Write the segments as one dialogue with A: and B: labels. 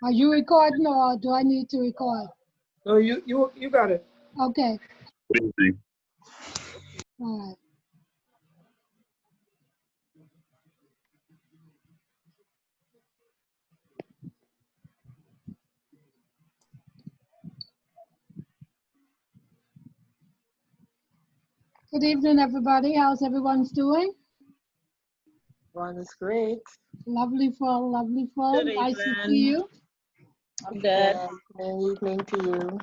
A: Are you recording or do I need to record?
B: No, you got it.
A: Okay.
C: Good evening.
A: All right. Good evening, everybody. How's everyone's doing?
D: One is great.
A: Lovely fall, lovely fall.
E: Good
A: Nice to see
E: evening.
A: you.
E: I'm good.
D: Good evening to you.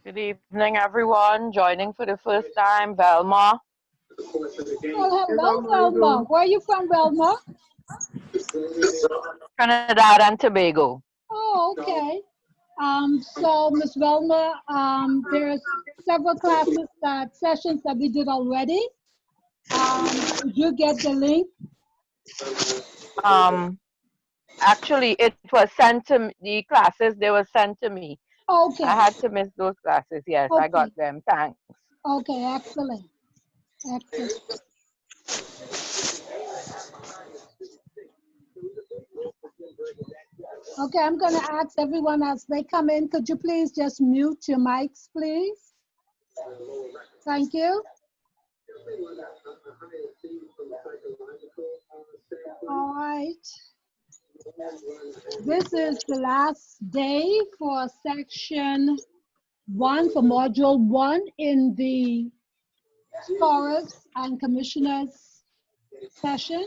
F: Good evening, everyone. Joining for the first time, Velma.
A: Oh, hello, Velma. Where are you from, Velma?
F: Trinidad and Tobago.
A: Oh, okay. So, Miss Velma, there's several sessions that we did already. Did you get the link?
F: Actually, it was sent to me, the classes, they were sent to me.
A: Okay.
F: I had to miss those classes. Yes,
A: Okay.
F: I got them. Thanks.
A: Okay, excellent. Excellent. Okay, I'm going to ask everyone as they come in, could you please just mute your mics, please? Thank you. All right. This is the last day for section 1, for module 1 in the Scorers and Commissioners session.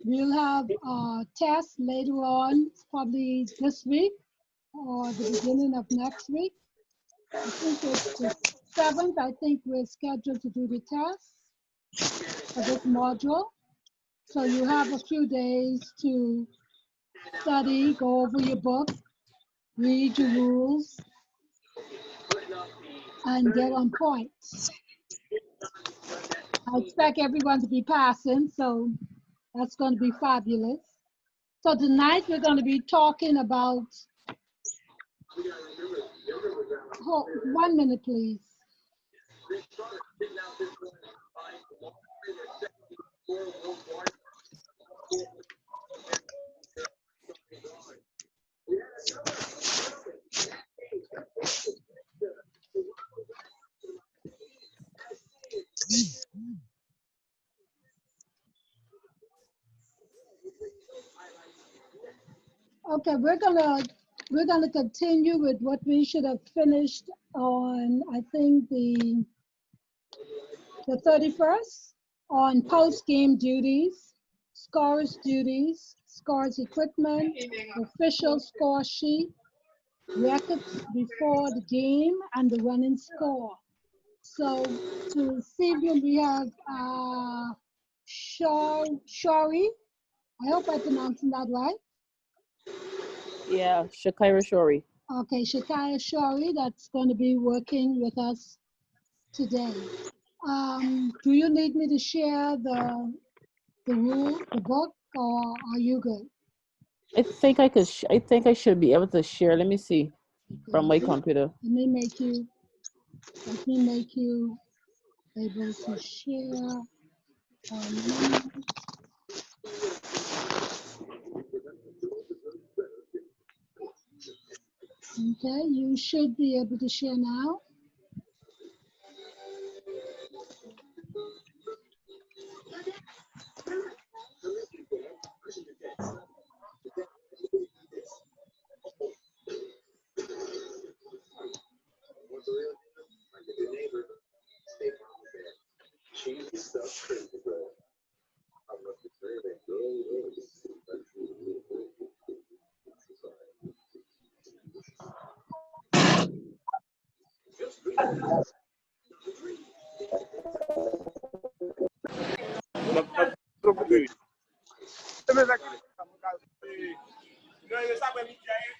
A: We'll have a test later on, probably this week or the beginning of next week. I think it's the 7th. I think we're scheduled to do the test for this module. So you have a few days to study, go over your book, read your rules, and get on point. I expect everyone to be passing, so that's going to be fabulous. So tonight we're going to be talking about, oh, 1 minute, please. Okay, we're gonna continue with what we should have finished on, I think the 31st, on post-game duties, scorers duties, scorers equipment, official score sheet, records before the game, and the running score. So to this evening we have Shari. I hope I'm pronouncing that right.
E: Yeah, Shakira Shori.
A: Okay, Shakira Shori, that's going to be working with us today. Do you need me to share the book, or are you good?
E: I think I could. I think I should be able to share. Let me see from my computer.
A: Let me make you able to share. Okay, you should be able to share now.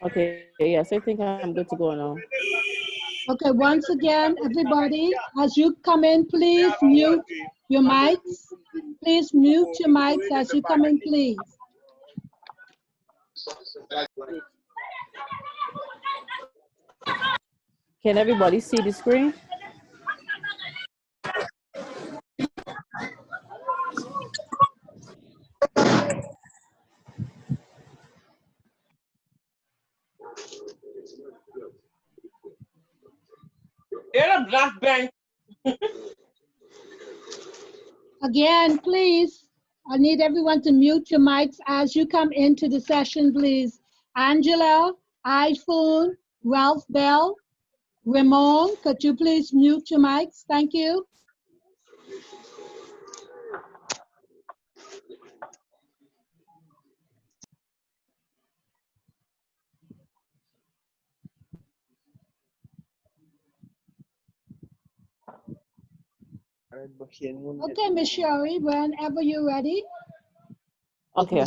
E: Okay. Yes, I think I'm good to go now.
A: Okay, once again, everybody, as you come in, please mute your mics. Please mute your mics as you come in, please.
E: Can everybody see the screen?
C: last bench.
A: Again, please, I need everyone to mute your mics as you come into the session, please. Angela, iPhone, Ralph Bell, Ramon, could you please mute your mics? Thank you. Okay, Miss Sherry, whenever you're ready.
E: Okay.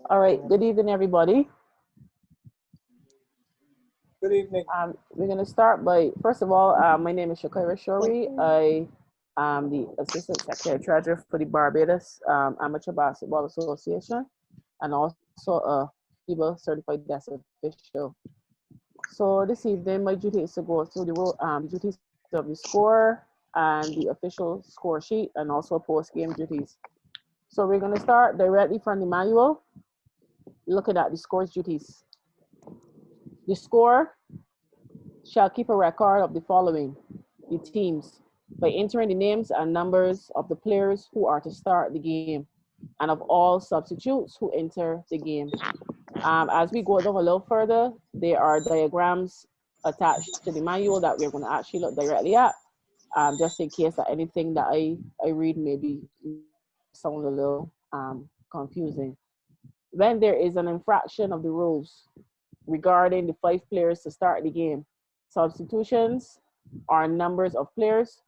E: All right. Good evening, everybody.
B: Good evening.
E: We're going to start by, first of all, my name is Shakira Shori. I am the Assistant Secretary Treasurer for the Barbados Amateur Basketball Association and also a FIBA Certified Desk Official. So this evening, my duty is to go through the duties of the score and the official score sheet and also post-game duties. So we're going to start directly from the manual, looking at the scores duties. The score shall keep a record of the following, the teams, by entering the names and numbers of the players who are to start the game and of all substitutes who enter the game. As we go down a little further, there are diagrams attached to the manual that we're going to actually look directly at, just in case that anything that I read maybe sound a little confusing. When there is an infraction of the rules regarding the 5 players to start the game, substitutions or numbers of players,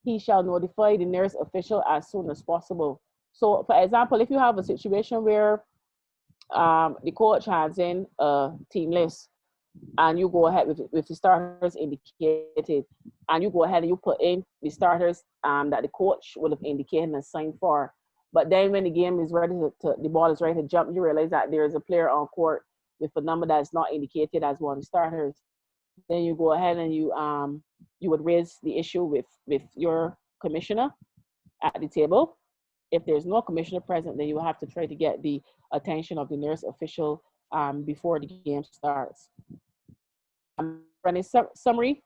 E: he shall notify the nearest official as soon as possible. So, for example, if you have a situation where the coach hands in a team list and you go ahead with the starters indicated, and you go ahead and you put in the starters that the coach would have indicated and signed for. But then when the game is ready the ball is ready to jump, you realize that there is a player on court with a number that is not indicated as one of the starters. Then you go ahead and you would raise the issue with your commissioner at the table. If there's no commissioner present, then you will have to try to get the attention of the nearest official before the game starts. Running summary,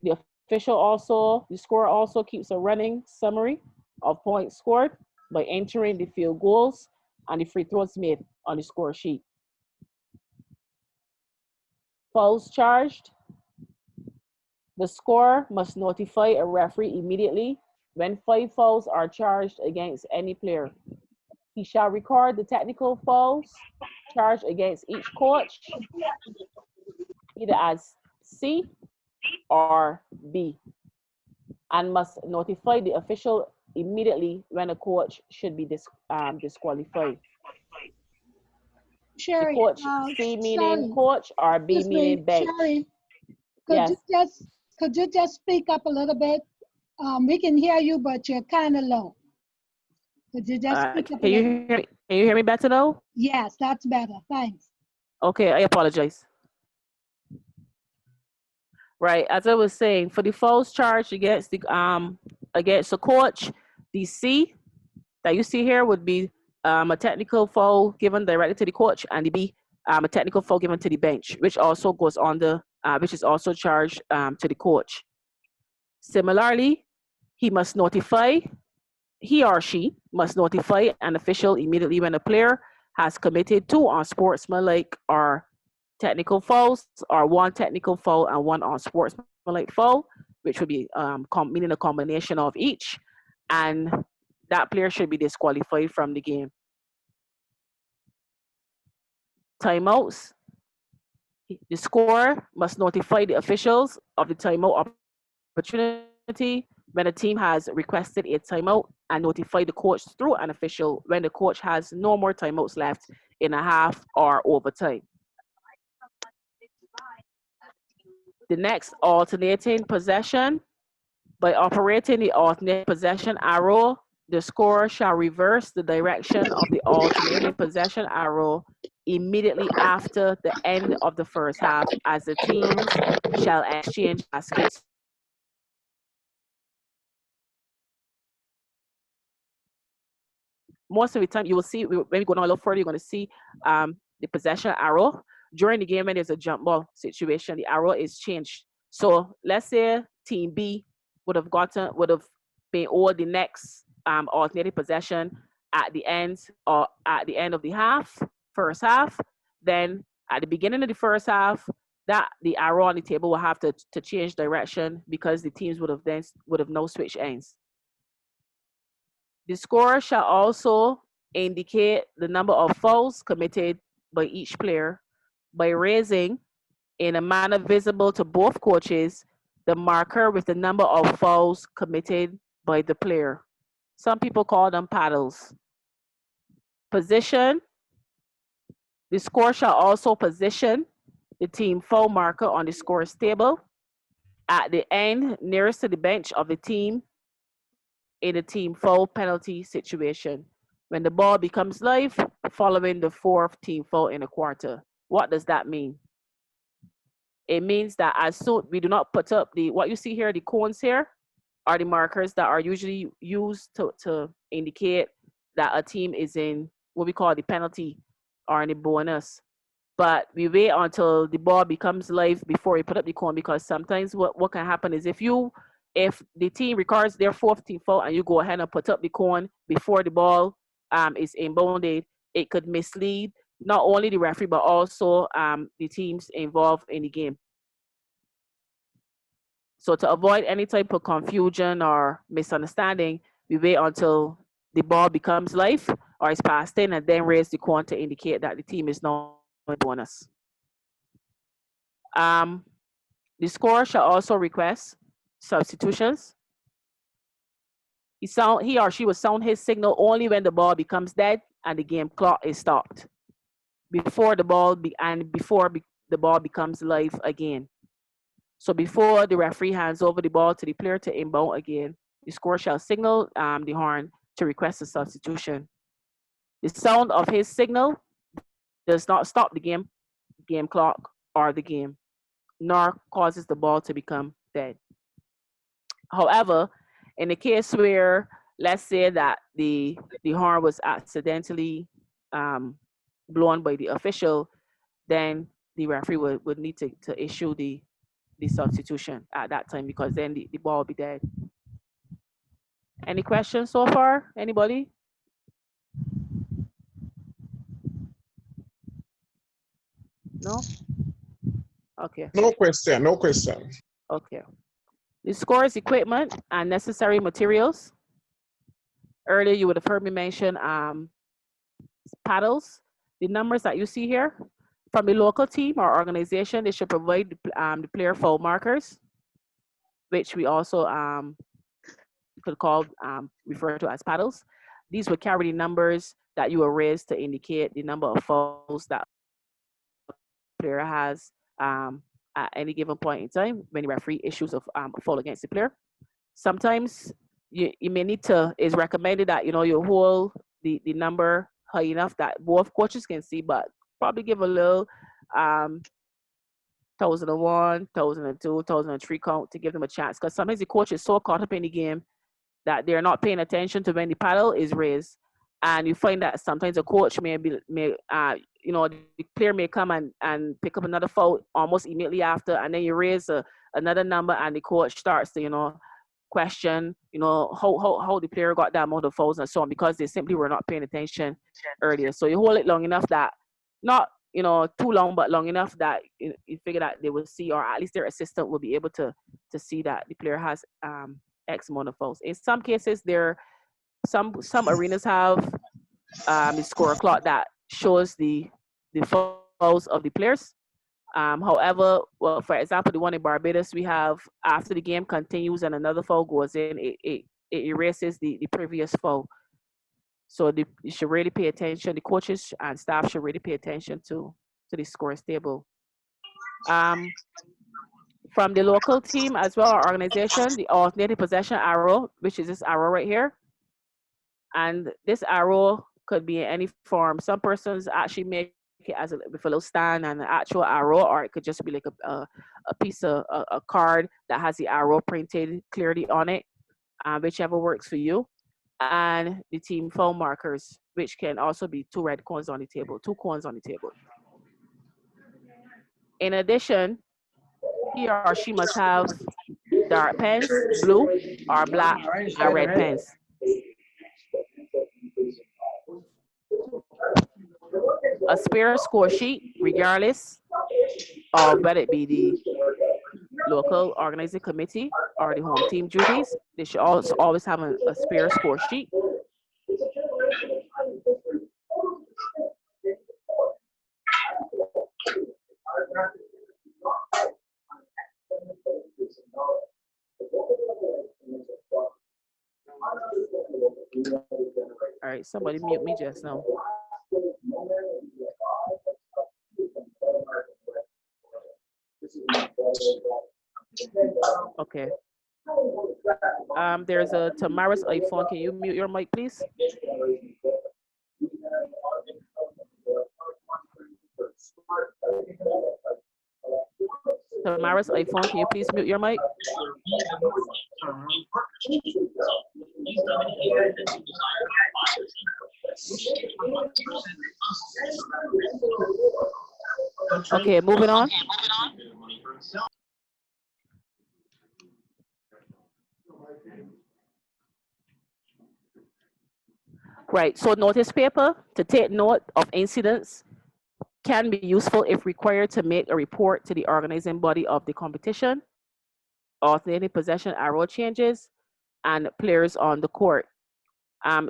E: the scorer also keeps a running summary of points scored by entering the field goals and the free throws made on the score sheet. Fouls charged. The scorer must notify a referee immediately when 5 fouls are charged against any player. He shall record the technical fouls charged against each coach, either as C or B, and must notify the official immediately when a coach should be disqualified.
A: Sherry,
E: the coach C meaning
A: Sherry,
E: coach or B meaning bench.
A: Sherry,
E: Yes.
A: could you just speak up a little bit? We can hear you, but you're kind of low. Could you just speak up a little?
E: Can you hear me better now?
A: Yes, that's better. Thanks.
E: Okay, I apologize. Right, as I was saying, for the fouls charged against the coach, the C that you see here would be a technical foul given directly to the coach, and the B a technical foul given to the bench, which also goes on which is also charged to the coach. Similarly, he or she must notify an official immediately when a player has committed 2 unsportsmanlike or technical fouls, or 1 technical foul and 1 unsportsmanlike foul, which would be meaning a combination of each, and that player should be disqualified from the game. Timeouts. The scorer must notify the officials of the timeout opportunity when a team has requested a timeout, and notify the coach through an official when the coach has no more timeouts left in a half or overtime. The next, alternating possession. By operating the alternate possession arrow, the scorer shall reverse the direction of the alternating possession arrow immediately after the end of the first half, as the teams shall exchange baskets. Most of the time, you will see, when we go down a little further, you're going to see the possession arrow. During the game, when there's a jump ball situation, the arrow is changed So let's say team B would have been over the next alternative possession at the end of the first half. Then at the beginning of the first half, that the arrow on the table will have to change direction because the teams would have now switched ends. The score shall also indicate the number of fouls committed by each player by raising, in a manner visible to both coaches, the marker with the number of fouls committed by the player. Some people call them paddles. Position. The score shall also position the team foul marker on the scores table at the end nearest to the bench of the team in a team foul penalty situation when the ball becomes live following the fourth team foul in a quarter. What does that mean? It means that as soon we do not put up what you see here, the cones here are the markers that are usually used to indicate that a team is in what we call the penalty or in the bonus. But we wait until the ball becomes live before you put up the cone, because sometimes what can happen is if the team records their fourth team foul and you go ahead and put up the cone before the ball is inbounded, it could mislead not only the referee but also the teams involved in the game. So to avoid any type of confusion or misunderstanding, we wait until the ball becomes live or is passed in and then raise the cone to indicate that the team is now in bonus. The scorer shall also request substitutions. He or she will sound his signal only when the ball becomes dead and the game clock is stopped. Before the ball becomes live again. So before the referee hands over the ball to the player to inbound again, the scorer shall signal the horn to request a substitution. The sound of his signal does not stop the game clock or the game, nor causes the ball to become dead. However, in the case where, let's say that the horn was accidentally blown by the official, then the referee would need to issue the substitution at that time, because then the ball will be dead. Any questions so far? Anybody? No? Okay.
C: No question, no question.
E: Okay. The scores, equipment, and necessary materials. Earlier, you would have heard me mention paddles. The numbers that you see here from the local team or organization, they should provide the player foul markers, which we also could call refer to as paddles. These would carry the numbers that you will raise to indicate the number of fouls that a player has at any given point in time when the referee issues a foul against the player. Sometimes you may need to, it's recommended that you hold the number high enough that both coaches can see, but probably give a little 1001, 1002, 1003 count to give them a chance, because sometimes the coach is so caught up in the game that they're not paying attention to when the paddle is raised. And you find that sometimes a coach the player may come and pick up another foul almost immediately after, and then you raise another number and the coach starts to question how the player got that amount of fouls and so on, because they simply were not paying attention earlier. So you hold it long enough that, not too long, but long enough that you figure that they will see, or at least their assistant will be able to see that the player has X amount of fouls. In some cases, some arenas have the score clock that shows the fouls of the players. However, well, for example, the one in Barbados, we have, after the game continues and another foul goes in, it erases the previous foul. So you should really pay attention. The coaches and staff should really pay attention to the scores table. From the local team as well, our organization, the alternative possession arrow, which is this arrow right here. And this arrow could be in any form. Some persons actually make it as with a little stand and an actual arrow, or it could just be like a piece of a card that has the arrow printed clearly on it, whichever works for you. And the team foul markers, which can also be two cones on the table. In addition, he or she must have dark pens, blue or black, and red pens. A spare score sheet, regardless of whether it be the local organizing committee or the home team duties. They should also always have a spare score sheet. All right, somebody mute me just now. Okay. There's a Tamara's iPhone. Can you mute your mic, please? Tamara's iPhone, can you please mute your mic? Okay, moving on. Right, so notice paper to take note of incidents can be useful if required to make a report to the organizing body of the competition, alternating possession arrow changes, and players on the court.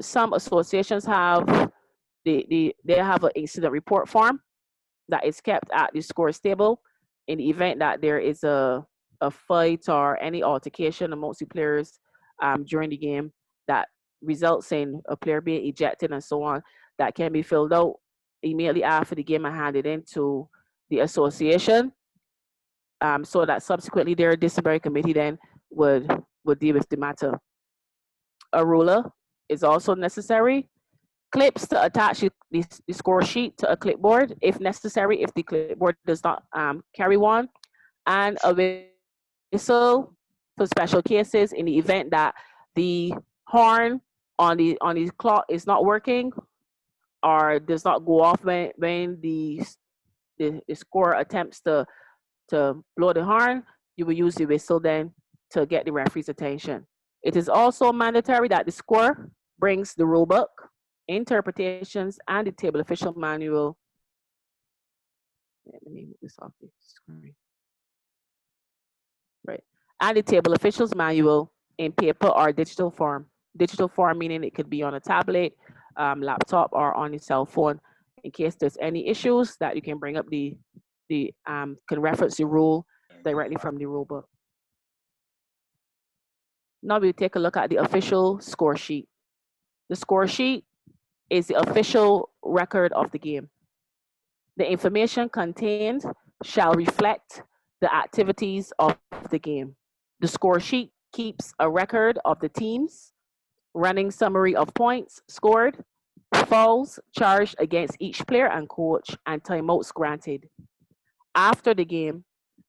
E: Some associations have they have an incident report form that is kept at the scores table in the event that there is a fight or any altercation amongst the players during the game that results in a player being ejected and so on. That can be filled out immediately after the game and handed into the association, so that subsequently their disciplinary committee then would deal with the matter. A ruler is also necessary. Clips to attach the score sheet to a clipboard if necessary, if the clipboard does not carry one, and a whistle for special cases in the event that the horn on the clock is not working or does not go off when the scorer attempts to blow the horn. You will use the whistle then to get the referee's attention. It is also mandatory that the scorer brings the rule book, interpretations, and the table official manual. Let me move this off the screen. Right. And the table officials manual in paper or digital form. Digital form meaning it could be on a tablet, laptop, or on your cell phone. In case there's any issues that you can bring up can reference the rule directly from the rule book. Now we'll take a look at the official score sheet. The score sheet is the official record of the game. The information contained shall reflect the activities of the game. The score sheet keeps a record of the teams, running summary of points scored, fouls charged against each player and coach, and timeouts granted. After the game,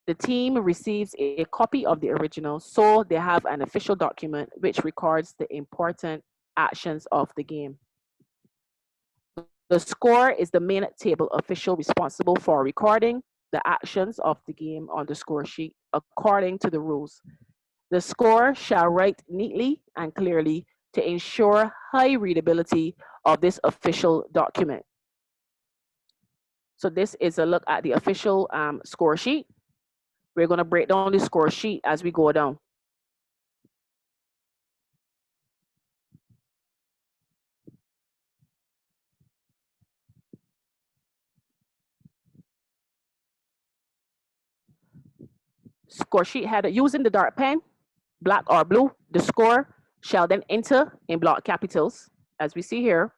E: the team receives a copy of the original, so they have an official document which records the important actions of the game. The score is the main table official responsible for recording the actions of the game on the score sheet according to the rules. The score shall write neatly and clearly to ensure high readability of this official document. So this is a look at the official score sheet. We're going to break down the score sheet as we go down. Score sheet header using the dark pen, black or blue, the score shall then enter in block capitals, as we see here,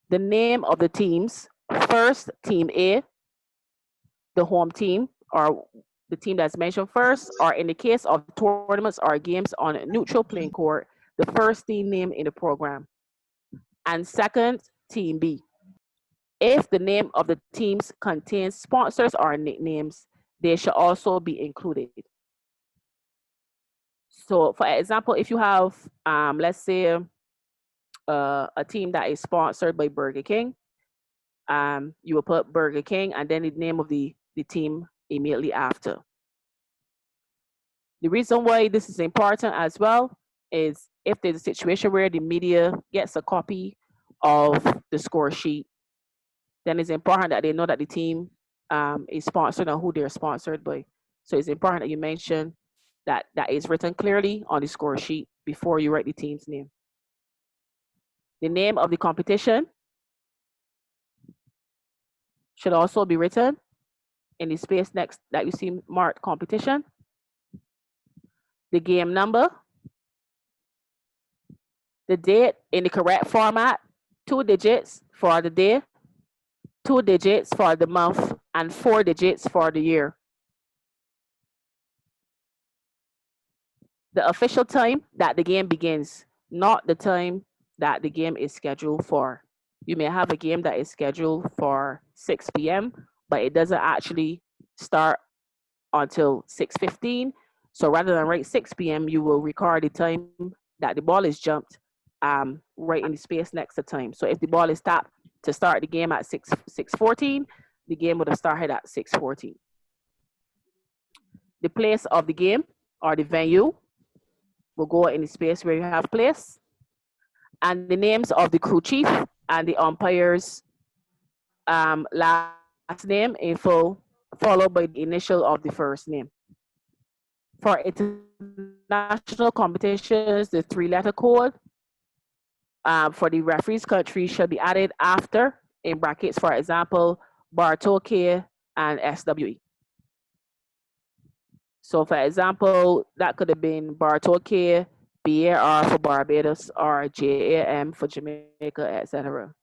E: the name of the teams. First, team A, the home team, or the team that's mentioned first, or in the case of tournaments or games on a neutral playing court, the first team name in the program. And second, team B. If the name of the teams contains sponsors or nicknames, they should also be included. So for example, if you have, let's say, a team that is sponsored by Burger King, you will put Burger King and then the name of the team immediately after. The reason why this is important as well is if there's a situation where the media gets a copy of the score sheet, then it's important that they know that the team is sponsored and who they're sponsored by. So it's important that you mention that that is written clearly on the score sheet before you write the team's name. The name of the competition should also be written in the space next that you see marked competition. The game number, the date in the correct format, 2 digits for the day, 2 digits for the month, and 4 digits for the year. The official time that the game begins, not the time that the game is scheduled for. You may have a game that is scheduled for 6 p.m., but it doesn't actually start until 6:15. So rather than write 6 p.m., you will record the time that the ball is jumped right in the space next to time. So if the ball is tapped to start the game at 6:14, the game would have started at 6:14. The place of the game or the venue will go in the space where you have place, and the names of the crew chief and the umpire's last name in full, followed by the initial of the first name. For international competitions, the 3-letter code for the referee's country should be added after, in brackets, for example, Bartolke and SWE. So for example, that could have been Bartolke, BAR for Barbados, or JAM for Jamaica, etc.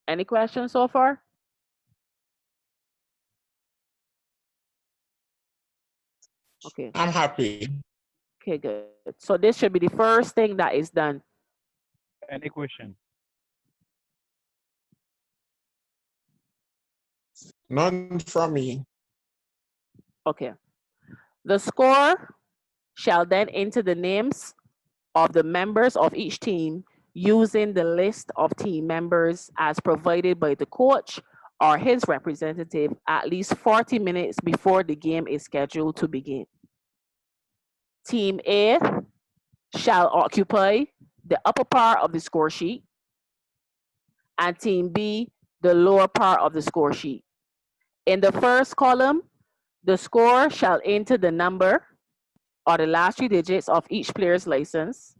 E: Any questions so far? Okay.
C: I'm happy.
E: Okay, good. So this should be the first thing that is done.
G: Any question?
C: None from me.
E: Okay. The score shall then enter the names of the members of each team using the list of team members as provided by the coach or his representative at least 40 minutes before the game is scheduled to begin. Team A shall occupy the upper part of the score sheet, and Team B the lower part of the score sheet. In the first column, the score shall enter the number or the last 3 digits of each player's license.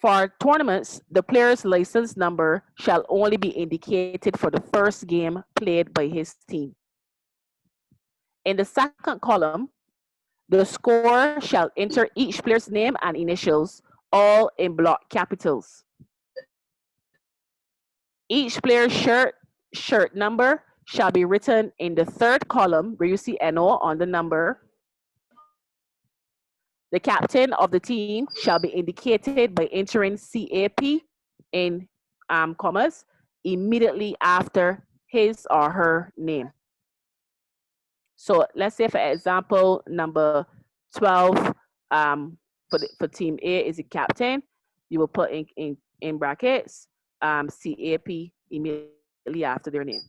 E: For tournaments, the player's license number shall only be indicated for the first game played by his team. In the second column, the score shall enter each player's name and initials, all in block capitals. Each player's shirt number shall be written in the third column where you see NO on the number. The captain of the team shall be indicated by entering CAP in commas immediately after his or her name. So let's say, for example, number 12 for team A is the captain. You will put in brackets CAP immediately after their name.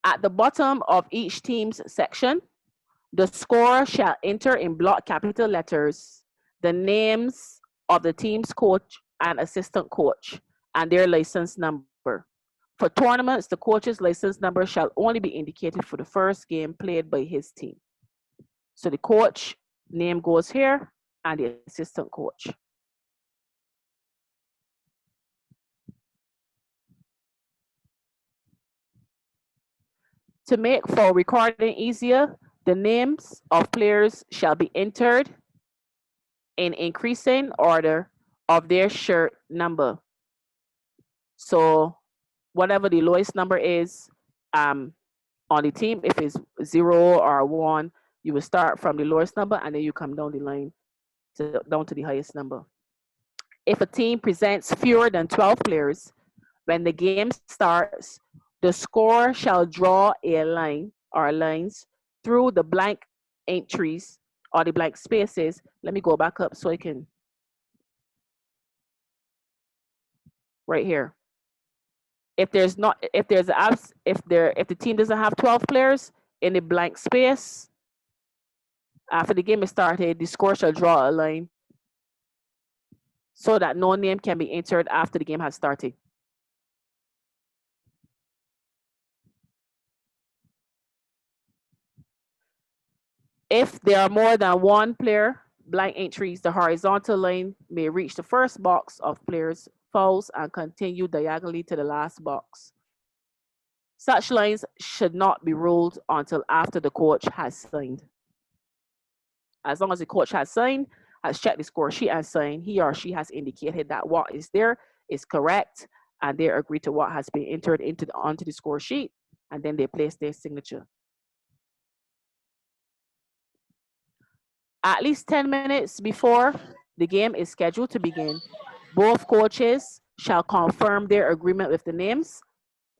E: At the bottom of each team's section, the score shall enter in block capital letters the names of the team's coach and assistant coach and their license number. For tournaments, the coach's license number shall only be indicated for the first game played by his team. So the coach name goes here and the assistant coach. To make for recording easier, the names of players shall be entered in increasing order of their shirt number. So whatever the lowest number is on the team, if it's 0 or 1, you will start from the lowest number and then you come down the line down to the highest number. If a team presents fewer than 12 players, when the game starts, the scorer shall draw a line or lines through the blank entries or the blank spaces. Let me go back up so I can, right here. If the team doesn't have 12 players, in a blank space. After the game is started, the scorer shall draw a line so that no name can be entered after the game has started. If there are more than one player blank entries, the horizontal line may reach the first box of players' fouls and continue diagonally to the last box. Such lines should not be ruled until after the coach has signed. As long as the coach has signed, has checked the score sheet and signed, he or she has indicated that what is there is correct, and they agree to what has been entered onto the score sheet, and then they place their signature. At least 10 minutes before the game is scheduled to begin, both coaches shall confirm their agreement with the names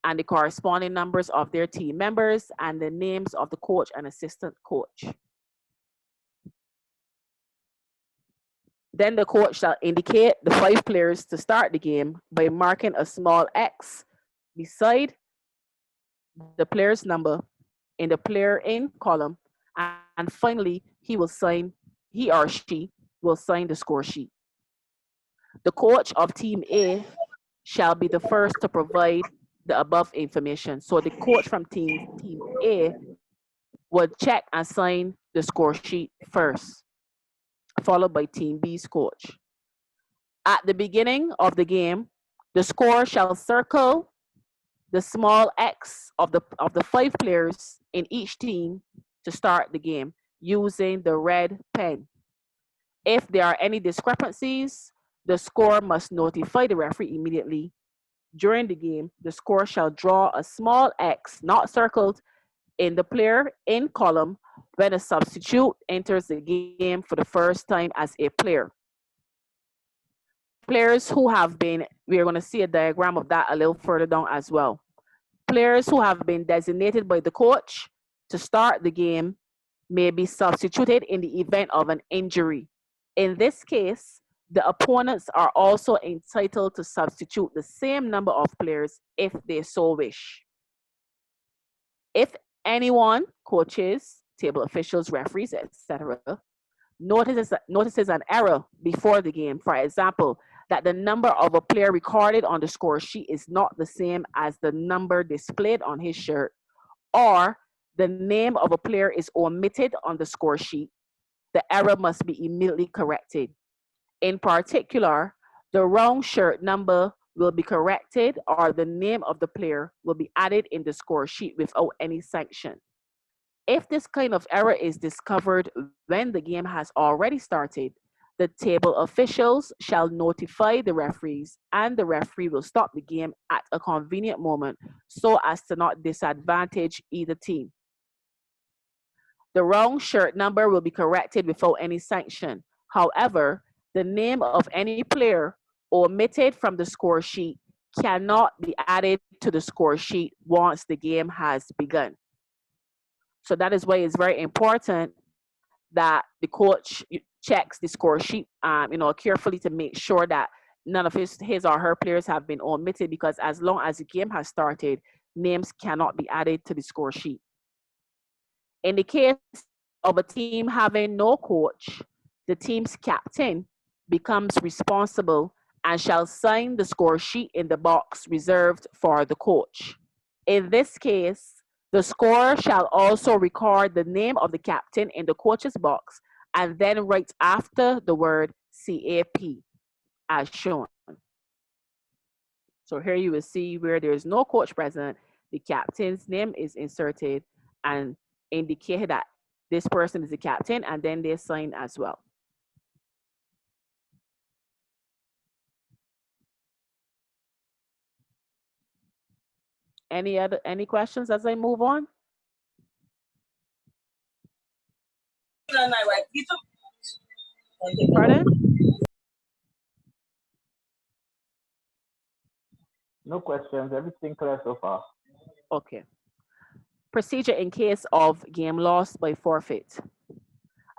E: and the corresponding numbers of their team members and the names of the coach and assistant coach. Then the coach shall indicate the 5 players to start the game by marking a small X beside the player's number in the player in column. And finally, he or she will sign the score sheet. The coach of team A shall be the first to provide the above information. So the coach from team A would check and sign the score sheet first, followed by team B's coach. At the beginning of the game, the scorer shall circle the small X of the 5 players in each team to start the game using the red pen. If there are any discrepancies, the scorer must notify the referee immediately. During the game, the scorer shall draw a small X, not circled, in the player in column when a substitute enters the game for the first time as a player. Players who have been, we're going to see a diagram of that a little further down as well. Players who have been designated by the coach to start the game may be substituted in the event of an injury. In this case, the opponents are also entitled to substitute the same number of players if they so wish. If anyone, coaches, table officials, referees, etc., notices an error before the game, for example, that the number of a player recorded on the score sheet is not the same as the number displayed on his shirt, or the name of a player is omitted on the score sheet, the error must be immediately corrected. In particular, the wrong shirt number will be corrected or the name of the player will be added in the score sheet without any sanction. If this kind of error is discovered when the game has already started, the table officials shall notify the referees and the referee will stop the game at a convenient moment so as to not disadvantage either team. The wrong shirt number will be corrected without any sanction. However, the name of any player omitted from the score sheet cannot be added to the score sheet once the game has begun. So that is why it's very important that the coach checks the score sheet, carefully to make sure that none of his or her players have been omitted, because as long as the game has started, names cannot be added to the score sheet. In the case of a team having no coach, the team's captain becomes responsible and shall sign the score sheet in the box reserved for the coach. In this case, the scorer shall also record the name of the captain in the coach's box and then write after the word CAP as shown. So here you will see where there is no coach present, the captain's name is inserted and indicated that this person is the captain, and then they sign as well. Any questions as I move on? Pardon?
G: No questions. Everything clear so far.
E: Okay. Procedure in case of game lost by forfeit.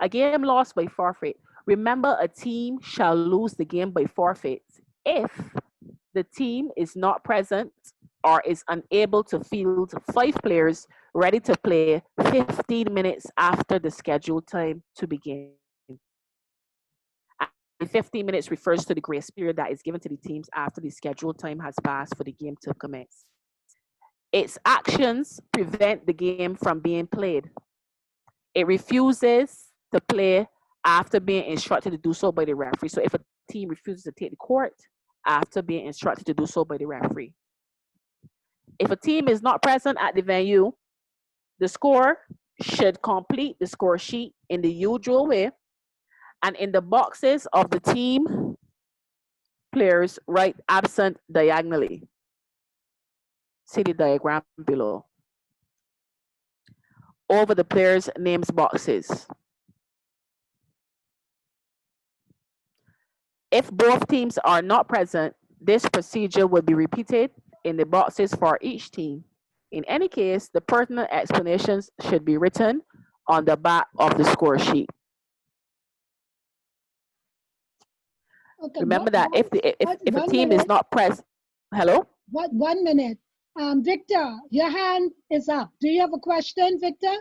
E: A game lost by forfeit. Remember, a team shall lose the game by forfeit if the team is not present or is unable to field 5 players ready to play 15 minutes after the scheduled time to begin. And 15 minutes refers to the grace period that is given to the teams after the scheduled time has passed for the game to commence. Its actions prevent the game from being played. It refuses to play after being instructed to do so by the referee. So if a team refuses to take the court after being instructed to do so by the referee. If a team is not present at the venue, the scorer should complete the score sheet in the usual way, and in the boxes of the team players write absent diagonally. See the diagram below. Over the players' names boxes. If both teams are not present, this procedure will be repeated in the boxes for each team. In any case, the pertinent explanations should be written on the back of the score sheet.
A: Okay,
E: Remember that if a team is not present, hello?
A: What, 1 minute. Victor, your hand is up. Do you have a question, Victor?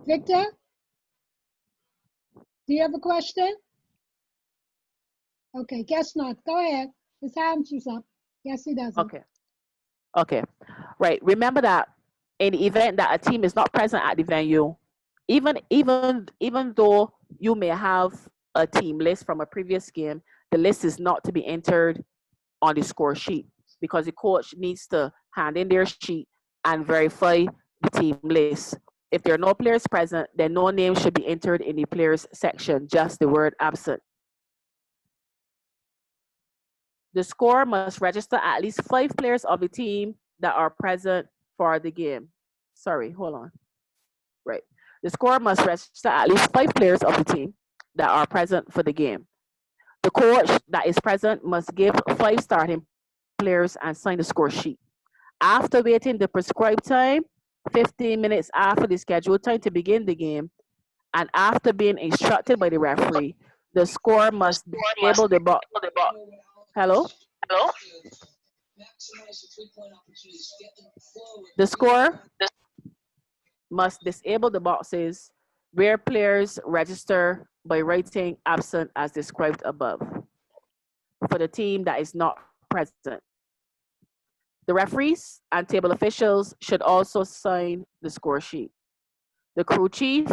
A: Victor? Do you have a question? Okay, guess not. Go ahead. His hand is up. Yes, he doesn't.
E: Okay. Right. Remember that in the event that a team is not present at the venue, even though you may have a team list from a previous game, the list is not to be entered on the score sheet because the coach needs to hand in their sheet and verify the team list. If there are no players present, then no name should be entered in the players section, just the word absent. The scorer must register at least 5 players of the team that are present for the game. Sorry, hold on. Right. The scorer must register at least 5 players of the team that are present for the game. The coach that is present must give 5 starting players and sign the score sheet. After waiting the prescribed time, 15 minutes after the scheduled time to begin the game, and after being instructed by the referee, the scorer must disable the box. Hello? The scorer must disable the boxes where players register by writing absent as described above for the team that is not present. The referees and table officials should also sign the score sheet. The crew chief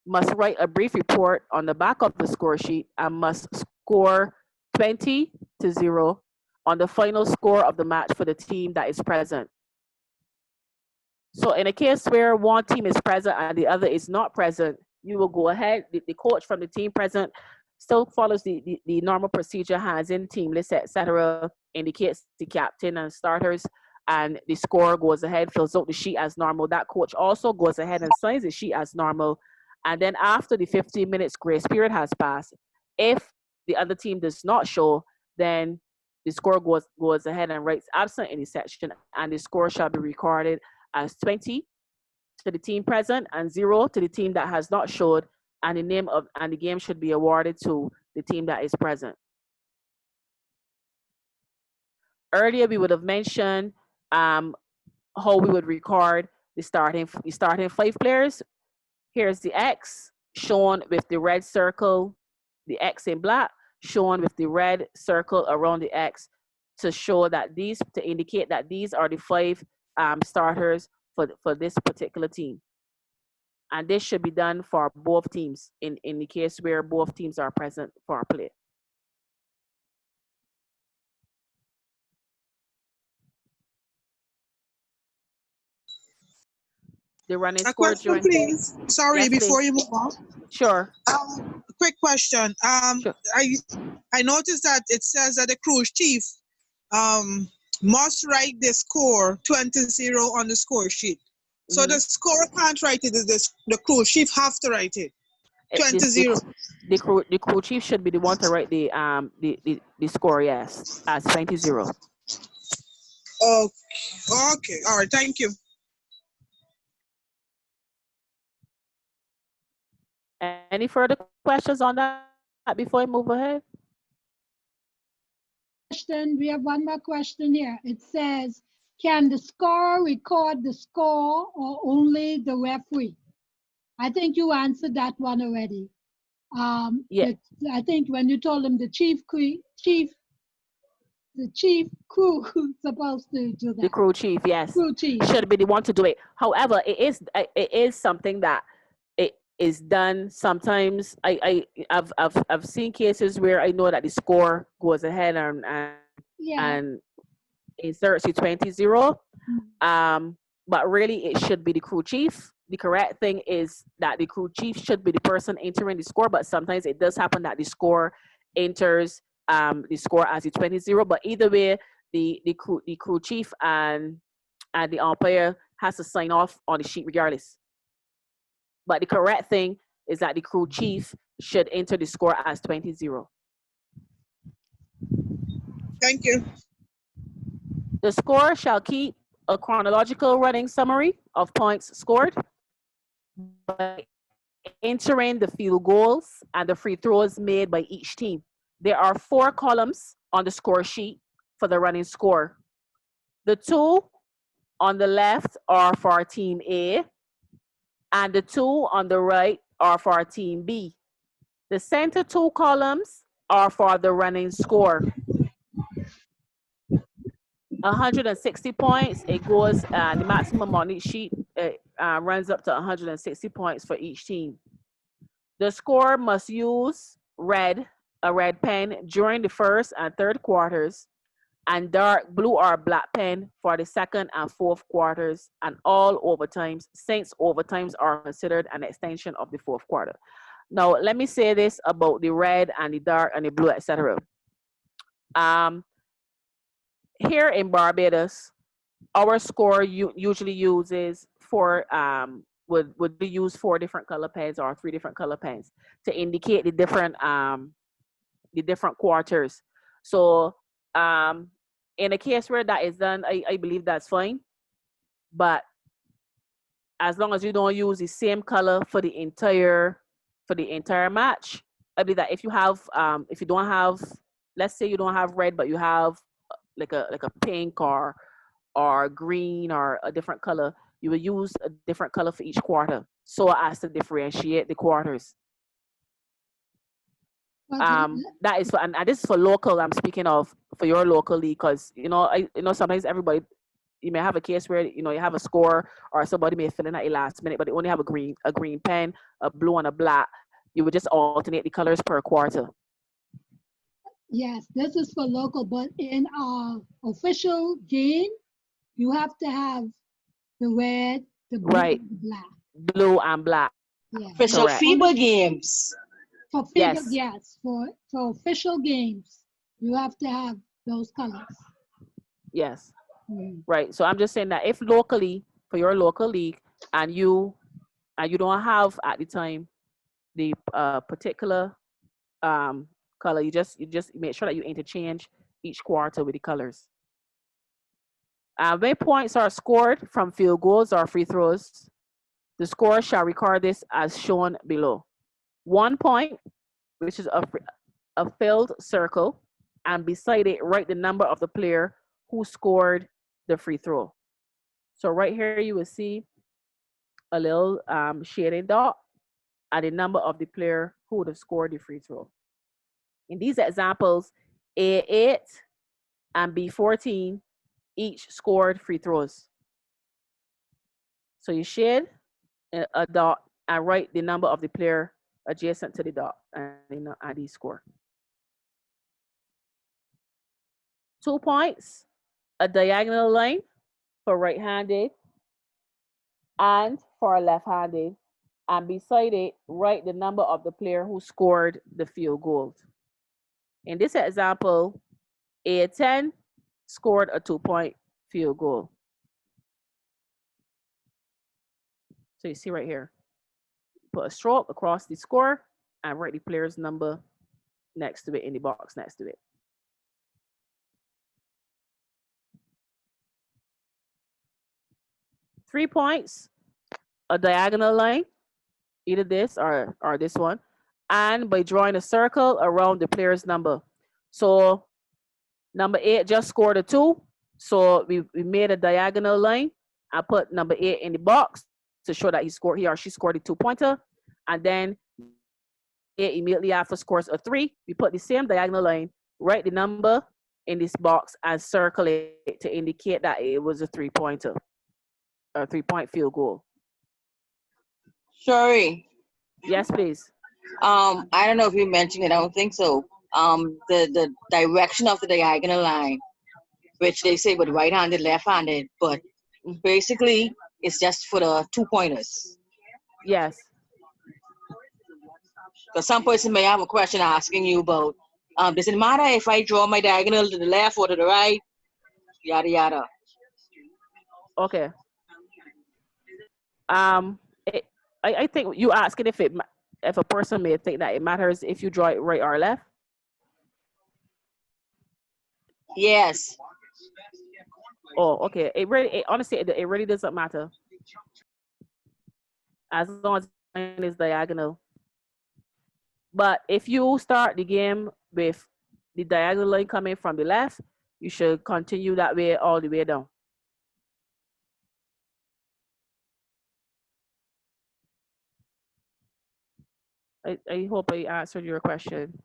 E: must write a brief report on the back of the score sheet and must score 20-0 on the final score of the match for the team that is present. So in a case where one team is present and the other is not present, you will go ahead, the coach from the team present still follows the normal procedure, hands in team list, etc., indicates the captain and starters, and the scorer goes ahead, fills out the sheet as normal. That coach also goes ahead and signs the sheet as normal. And then after the 15 minutes grace period has passed, if the other team does not show, then the scorer goes ahead and writes absent in the section, and the score shall be recorded as 20 to the team present and 0 to the team that has not showed, and the game should be awarded to the team that is present. Earlier, we would have mentioned how we would record the starting 5 players. Here's the X shown with the red circle, the X in black shown with the red circle around the X to indicate that these are the 5 starters for this particular team. And this should be done for both teams in the case where both teams are present for play. The running
H: A
E: score
H: question, please. Sorry,
E: yes,
H: before
E: please.
H: you move on.
E: Sure.
H: Quick question.
E: Sure.
H: I noticed that it says that the crew chief must write the score 20-0 on the score sheet. So the scorer can't write it. The crew chief have to write it 20-0.
E: The crew chief should be the one to write the score, yes, as 20-0.
H: Okay. All right. Thank you.
E: Any further questions on that before I move ahead?
A: question. We have one more question here. It says, can the scorer record the score or only the referee? I think you answered that one already.
E: Yeah.
A: I think when you told him the chief crew is supposed to do that.
E: The crew chief, yes,
A: Crew chief.
E: should be the one to do it. However, it is something that it is done sometimes. I've seen cases where I know that the score goes ahead
A: Yeah.
E: and inserts the 20-0. But really it should be the crew chief. The correct thing is that the crew chief should be the person entering the score, but sometimes it does happen that the score enters the score as a 20-0. But either way, the crew chief and the umpire has to sign off on the sheet regardless. But the correct thing is that the crew chief should enter the score as 20-0.
H: Thank you.
E: The scorer shall keep a chronological running summary of points scored by entering the field goals and the free throws made by each team. There are 4 columns on the score sheet for the running score. The 2 on the left are for team A, and the 2 on the right are for team B. The center 2 columns are for the running score. 160 points, it goes, the maximum on each sheet runs up to 160 points for each team. The scorer must use a red pen during the first and third quarters, and dark blue or black pen for the second and fourth quarters, and all overtimes, since overtimes are considered an extension of the fourth quarter. Now, let me say this about the red and the dark and the blue, etc. Here in Barbados, our score usually uses would use 4 different color pens or 3 different color pens to indicate the different quarters. So in a case where that is done, I believe that's fine. But as long as you don't use the same color for the entire match, I believe that if you don't have, let's say you don't have red, but you have like a pink or green or a different color, you will use a different color for each quarter so as to differentiate the quarters. That is for, and this is for local. I'm speaking of for your local league, because sometimes everybody, you may have a case where you have a score or somebody may fill in at the last minute, but they only have a green pen, a blue and a black. You would just alternate the colors per quarter.
A: Yes, this is for local, but in our official game, you have to have the red, the blue,
E: right,
A: and the black.
E: Blue and black.
A: Yeah.
I: Official FIBA games.
A: For FIBA, yes. For official games, you have to have those colors.
E: Yes. Right. So I'm just saying that if locally, for your local league, and you don't have at the time the particular color, you just make sure that you interchange each quarter with the colors. When points are scored from field goals or free throws, the scorer shall record this as shown below. 1 point, which is a filled circle, and beside it, write the number of the player who scored the free throw. So right here, you will see a little shaded dot and the number of the player who would have scored the free throw. In these examples, A8 and B14 each scored free throws. So you shade a dot and write the number of the player adjacent to the dot and the score. 2 points, a diagonal line for right-handed and for left-handed, and beside it, write the number of the player who scored the field goal. In this example, A10 scored a 2-point field goal. So you see right here, put a stroke across the score and write the player's number next to it in the box next to it. Three points, a diagonal line, either this or this one, and by drawing a circle around the player's number. So Number 8 just scored a 2. So we made a diagonal line. I put number 8 in the box to show that he or she scored a 2-pointer. And then 8 immediately after scores a 3. We put the same diagonal line, write the number in this box, and circle it to indicate that it was a 3-pointer, a 3-point field goal.
I: Sorry.
E: Yes, please.
I: I don't know if you mentioned it. I don't think so. The direction of the diagonal line, which they say with right-handed, left-handed, but basically it's just for the 2-pointers.
E: Yes.
I: Because some person may have a question asking you about, does it matter if I draw my diagonal to the left or to the right? Yada yada.
E: Okay. I think you asking if a person may think that it matters if you draw it right or left.
I: Yes.
E: Oh, okay. Honestly, it really doesn't matter as long as the line is diagonal. But if you start the game with the diagonal line coming from the left, you should continue that way all the way down. I hope I answered your question.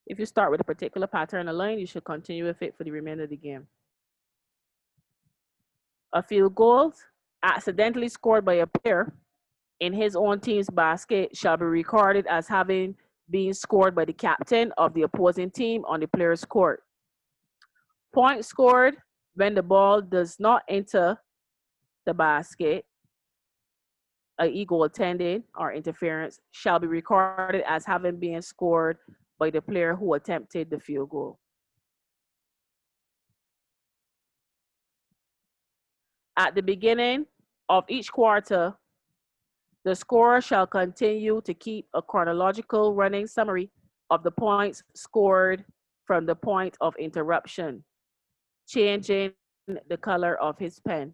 E: If you start with a particular pattern of line, you should continue with it for the remainder of the game. A field goal accidentally scored by a player in his own team's basket shall be recorded as having been scored by the captain of the opposing team on the player's court. Points scored when the ball does not enter the basket, i.e. goaltending or interference, shall be recorded as having been scored by the player who attempted the field goal. At the beginning of each quarter, the scorer shall continue to keep a chronological running summary of the points scored from the point of interruption, changing the color of his pen.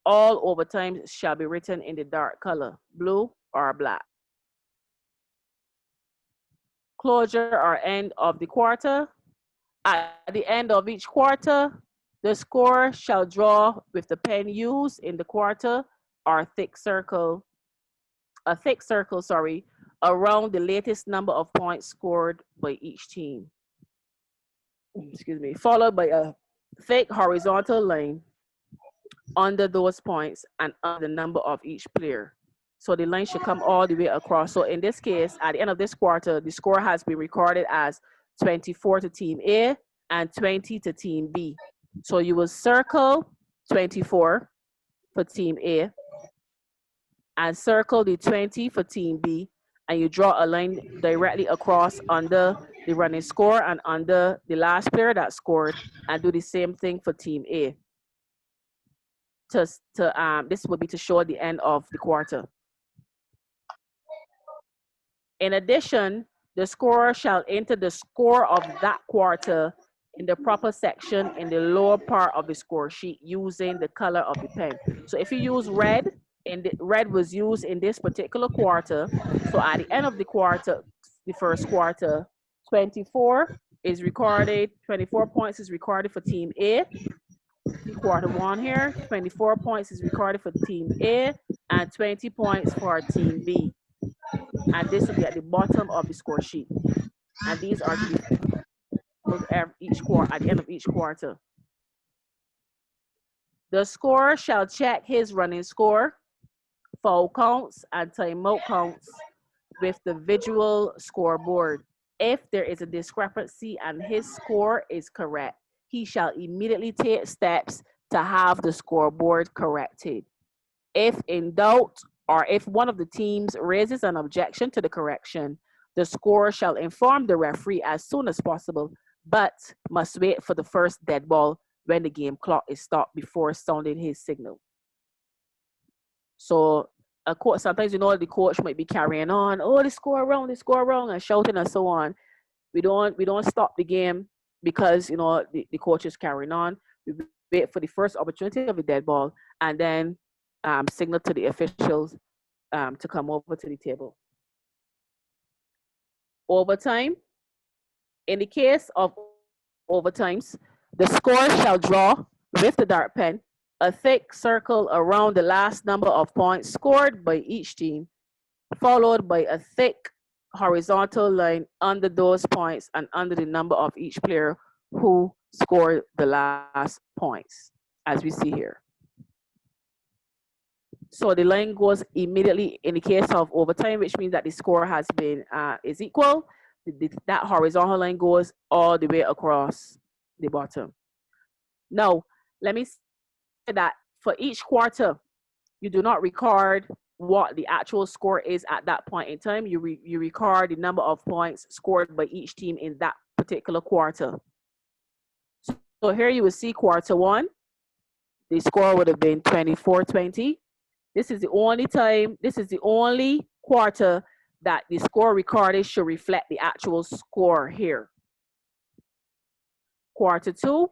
E: All overtimes shall be written in the dark color, blue or black. Closure or end of the quarter. At the end of each quarter, the scorer shall draw with the pen used in the quarter or a thick circle, around the latest number of points scored by each team. Excuse me, followed by a thick horizontal line under those points and under the number of each player. So the line should come all the way across. So in this case, at the end of this quarter, the score has been recorded as 24 to team A and 20 to team B. So you will circle 24 for team A and circle the 20 for team B, and you draw a line directly across under the running score and under the last player that scored, and do the same thing for team A. This would be to show the end of the quarter. In addition, the scorer shall enter the score of that quarter in the proper section in the lower part of the score sheet using the color of the pen. So if you use red, and the red was used in this particular quarter, so at the end of the quarter, the first quarter, 24 is recorded, 24 points is recorded for team A. Quarter one here, 24 points is recorded for team A and 20 points for team B. And this will be at the bottom of the score sheet. And these are to be filled at the end of each quarter. The scorer shall check his running score, foul counts, and timeout counts with the visual scoreboard. If there is a discrepancy and his score is correct, he shall immediately take steps to have the scoreboard corrected. If in doubt, or if one of the teams raises an objection to the correction, the scorer shall inform the referee as soon as possible, but must wait for the first dead ball when the game clock is stopped before sounding his signal. So sometimes, the coach might be carrying on, oh, they score wrong, and shouting and so on. We don't stop the game because, the coach is carrying on. We wait for the first opportunity of a dead ball and then signal to the officials to come over to the table. overtime. In the case of overtimes, the scorer shall draw with the dart pen a thick circle around the last number of points scored by each team, followed by a thick horizontal line under those points and under the number of each player who scored the last points, as we see here. So the line goes immediately in the case of overtime, which means that the score has been is equal. That horizontal line goes all the way across the bottom. Now, let me say that for each quarter, you do not record what the actual score is at that point in time. You record the number of points scored by each team in that particular quarter. So here you will see quarter one, the score would have been 24-20. This is the only quarter that the score recorded should reflect the actual score here. Quarter two,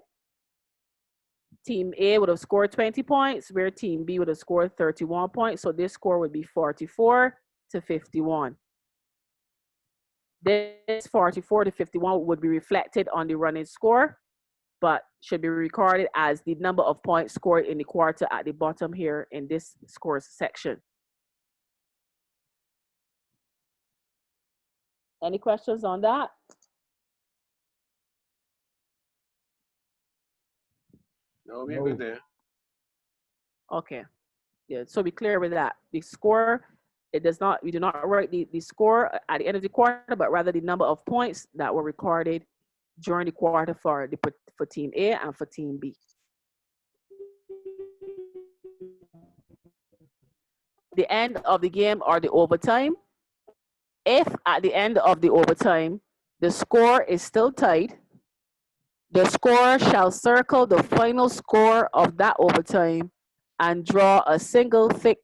E: Team A would have scored 20 points, where Team B would have scored 31 points. So this score would be 44-51. This 44-51 would be reflected on the running score, but should be recorded as the number of points scored in the quarter at the bottom here in this scores section. Any questions on that?
J: No, we're good there.
E: Okay. Yeah, so be clear with that. The score, we do not write the score at the end of the quarter, but rather the number of points that were recorded during the quarter for Team A and for Team B. The end of the game or the overtime. If at the end of the overtime, the score is still tied, the scorer shall circle the final score of that overtime and draw a single thick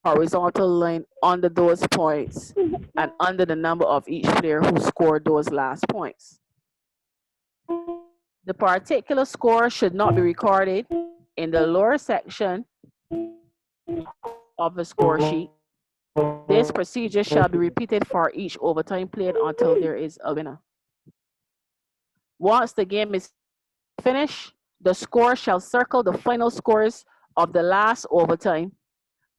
E: horizontal line under those points and under the number of each player who scored those last points. The particular score should not be recorded in the lower section of the score sheet. This procedure shall be repeated for each overtime played until there is a winner. Once the game is finished, the scorer shall circle the final scores of the last overtime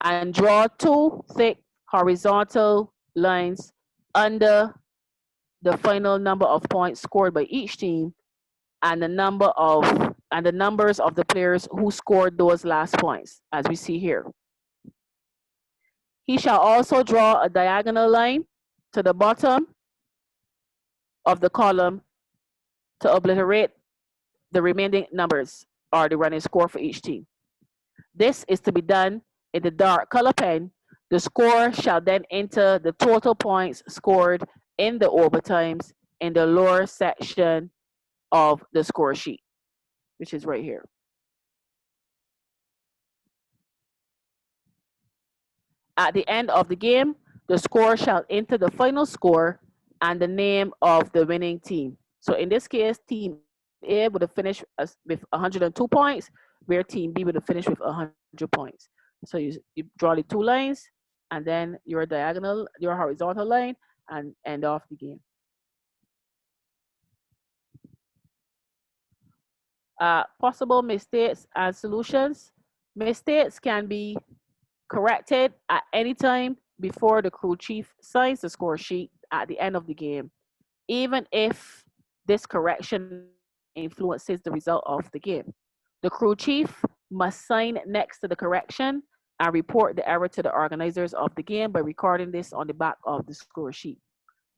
E: and draw two thick horizontal lines under the final number of points scored by each team and the numbers of the players who scored those last points, as we see here. He shall also draw a diagonal line to the bottom of the column to obliterate the remaining numbers or the running score for each team. This is to be done in the dark color pen. The score shall then enter the total points scored in the overtimes in the lower section of the score sheet, which is right here. At the end of the game, the score shall enter the final score and the name of the winning team. So in this case, Team A would have finished with 102 points, where Team B would have finished with 100 points. So you draw the two lines, and then your horizontal line, and end off the game. Possible mistakes and solutions. Mistakes can be corrected at any time before the crew chief signs the score sheet at the end of the game, even if this correction influences the result of the game. The crew chief must sign next to the correction and report the error to the organizers of the game by recording this on the back of the score sheet.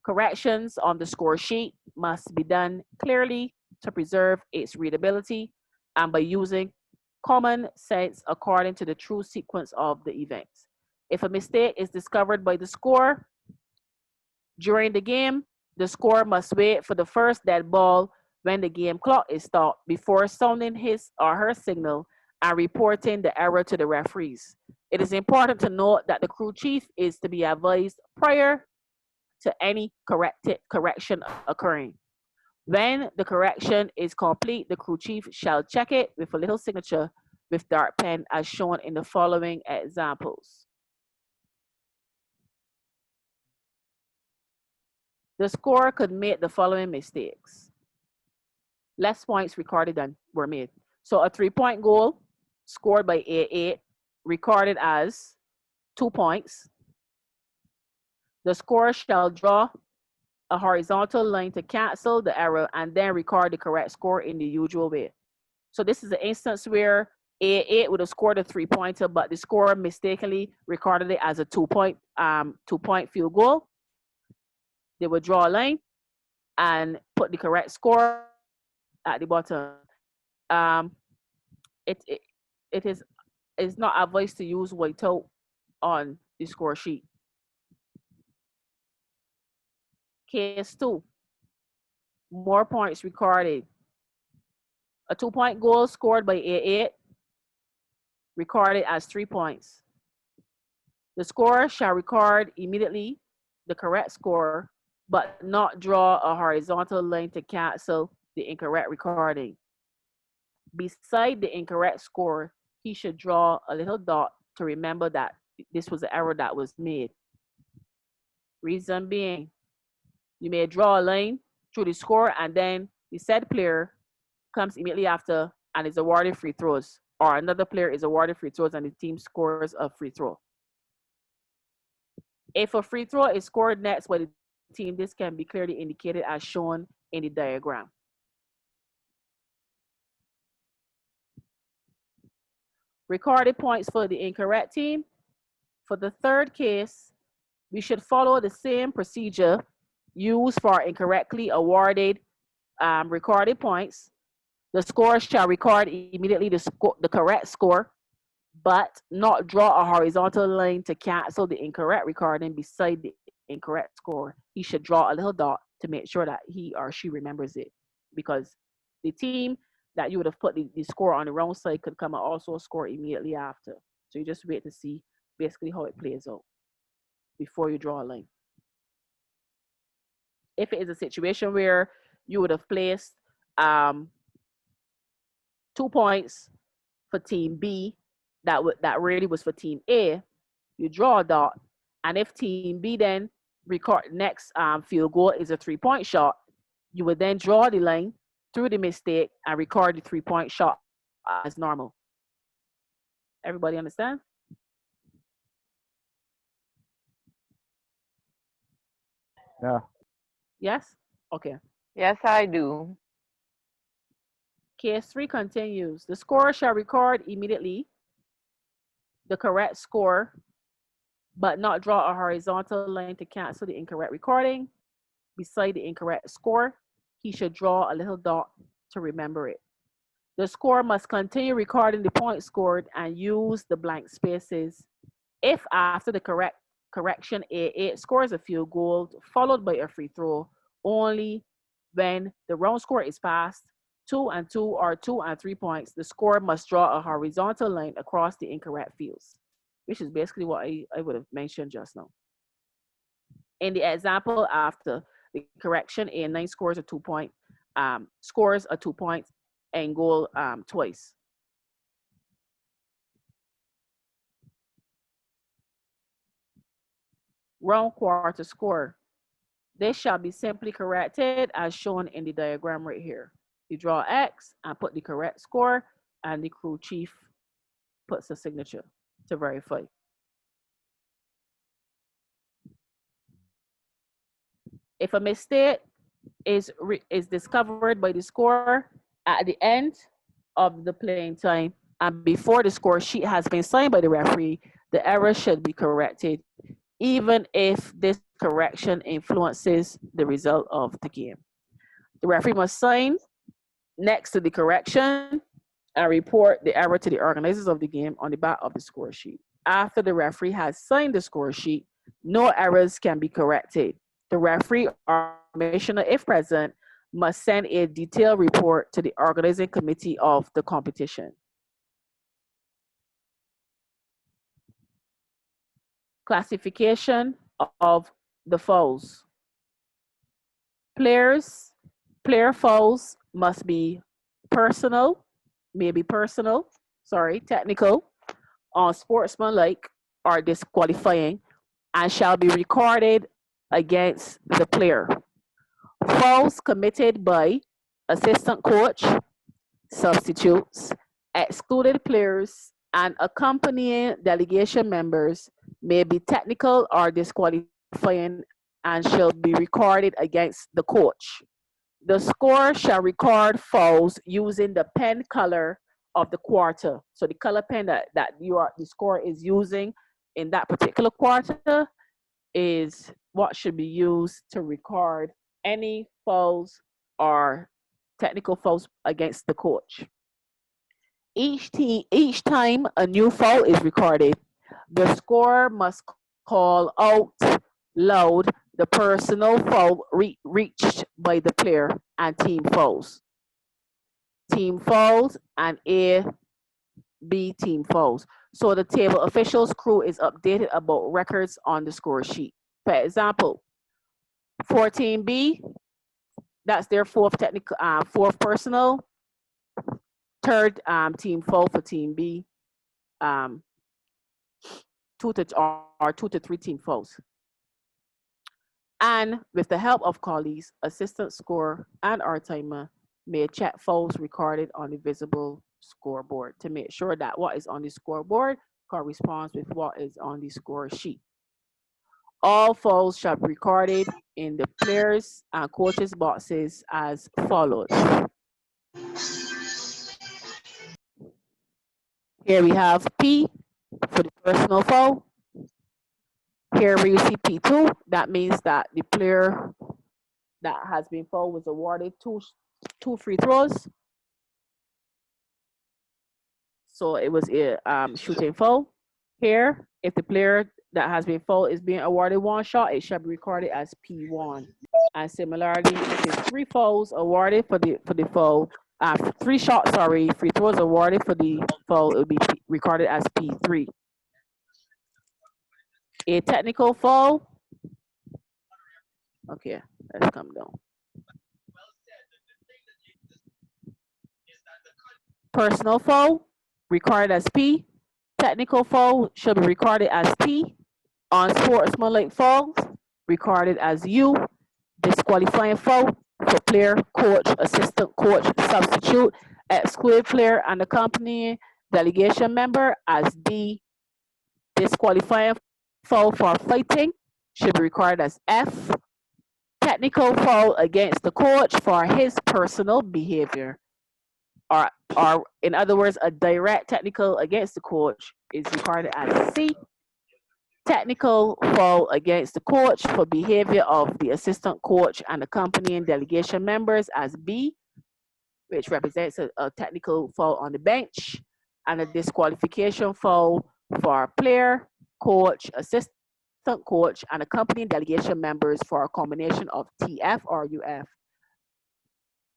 E: Corrections on the score sheet must be done clearly to preserve its readability and by using common sense according to the true sequence of the events. If a mistake is discovered by the scorer during the game, the scorer must wait for the first dead ball when the game clock is stopped before sounding his or her signal and reporting the error to the referees. It is important to note that the crew chief is to be advised prior to any correction occurring. When the correction is complete, the crew chief shall check it with a little signature with dart pen as shown in the following examples. the scorer could make the following mistakes. Less points recorded than were made. So a 3-point goal scored by A8 recorded as 2 points. The scorer shall draw a horizontal line to cancel the error and then record the correct score in the usual way. So this is an instance where A8 would have scored a 3-pointer, but the scorer mistakenly recorded it as a 2-point field goal. They would draw a line and put the correct score at the bottom. It is not advised to use whiteout on the score sheet. Case 2, more points recorded. A 2-point goal scored by A8 recorded as 3 points. The scorer shall record immediately the correct score, but not draw a horizontal line to cancel the incorrect recording. Beside the incorrect score, he should draw a little dot to remember that this was an error that was made. Reason being, you may draw a line through the score and then the said player comes immediately after and is awarded free throws, or another player is awarded free throws and the team scores a free throw. If a free throw is scored next by the team, this can be clearly indicated as shown in the diagram. Recorded points for the incorrect team. For the third case, we should follow the same procedure used for incorrectly awarded recorded points. The scorer shall record immediately the correct score, but not draw a horizontal line to cancel the incorrect recording beside the incorrect score. He should draw a little dot to make sure that he or she remembers it, because the team that you would have put the score on the wrong side could come and also score immediately after. So you just wait to see basically how it plays out before you draw a line. If it is a situation where you would have placed 2 points for team B that really was for team A, you draw a dot, and if team B then record next field goal is a 3-point shot, you would then draw the line through the mistake and record the 3-point shot as normal. Everybody understand?
G: Yeah.
E: Yes? Okay.
F: Yes, I do.
E: Case 3 continues. The scorer shall record immediately the correct score, but not draw a horizontal line to cancel the incorrect recording. Beside the incorrect score, he should draw a little dot to remember it. The scorer must continue recording the points scored and use the blank spaces. If after the correction A8 scores a field goal followed by a free throw, only when the wrong score is passed, 2 and 2 or 2 and 3 points, the scorer must draw a horizontal line across the incorrect fields, which is basically what I would have mentioned just now. In the example after the correction, A9 scores a 2-point, scores a 2 points and goal twice. Wrong quarter score. This shall be simply corrected as shown in the diagram right here. You draw X and put the correct score, and the crew chief puts a signature to verify. If a mistake is discovered by the scorer at the end of the playing time and before the score sheet has been signed by the referee, the error should be corrected, even if this correction influences the result of the game. The referee must sign next to the correction and report the error to the organizers of the game on the back of the score sheet. After the referee has signed the score sheet, no errors can be corrected. The referee or commissioner, if present, must send a detailed report to the organizing committee of the competition. Classification of the fouls. Player fouls must be technical, unsportsmanlike, or disqualifying, and shall be recorded against the player. Fouls committed by assistant coach, substitutes, excluded players, and accompanying delegation members may be technical or disqualifying and shall be recorded against the coach. The scorer shall record fouls using the pen color of the quarter. So the color pen that the scorer is using in that particular quarter is what should be used to record any fouls or technical fouls against the coach. Each time a new foul is recorded, the scorer must call out loud the personal foul reached by the player and team fouls, and A, B team fouls. So the table officials crew is updated about records on the score sheet. For example, for team B, that's their fourth personal. Third team foul for team B. Um, 2 to 3 team fouls. And with the help of colleagues, assistant scorer and our timer may check fouls recorded on the visible scoreboard to make sure that what is on the scoreboard corresponds with what is on the score sheet. All fouls shall be recorded in the players and coaches boxes as follows. Here we have P for the personal foul. Here we see P2. That means that the player that has been fouled was awarded two free throws. So it was a shooting foul. Here, if the player that has been fouled is being awarded one shot, it shall be recorded as P1. And similarly, if it's 3 fouls awarded for the foul, 3 shots, sorry, free throws awarded for the foul, it will be recorded as P3. A technical foul. Okay, let's come down. Personal foul recorded as P. Technical foul should be recorded as T. Unsportsmanlike fouls recorded as U. Disqualifying foul for player, coach, assistant coach, substitute, excluded player, and accompanying delegation member as D. Disqualifying foul for fighting should be recorded as F. Technical foul against the coach for his personal behavior. Or in other words, a direct technical against the coach is recorded as C. Technical foul against the coach for behavior of the assistant coach and accompanying delegation members as B, which represents a technical foul on the bench, and a disqualification foul for player, coach, assistant coach, and accompanying delegation members for a combination of TF or UF,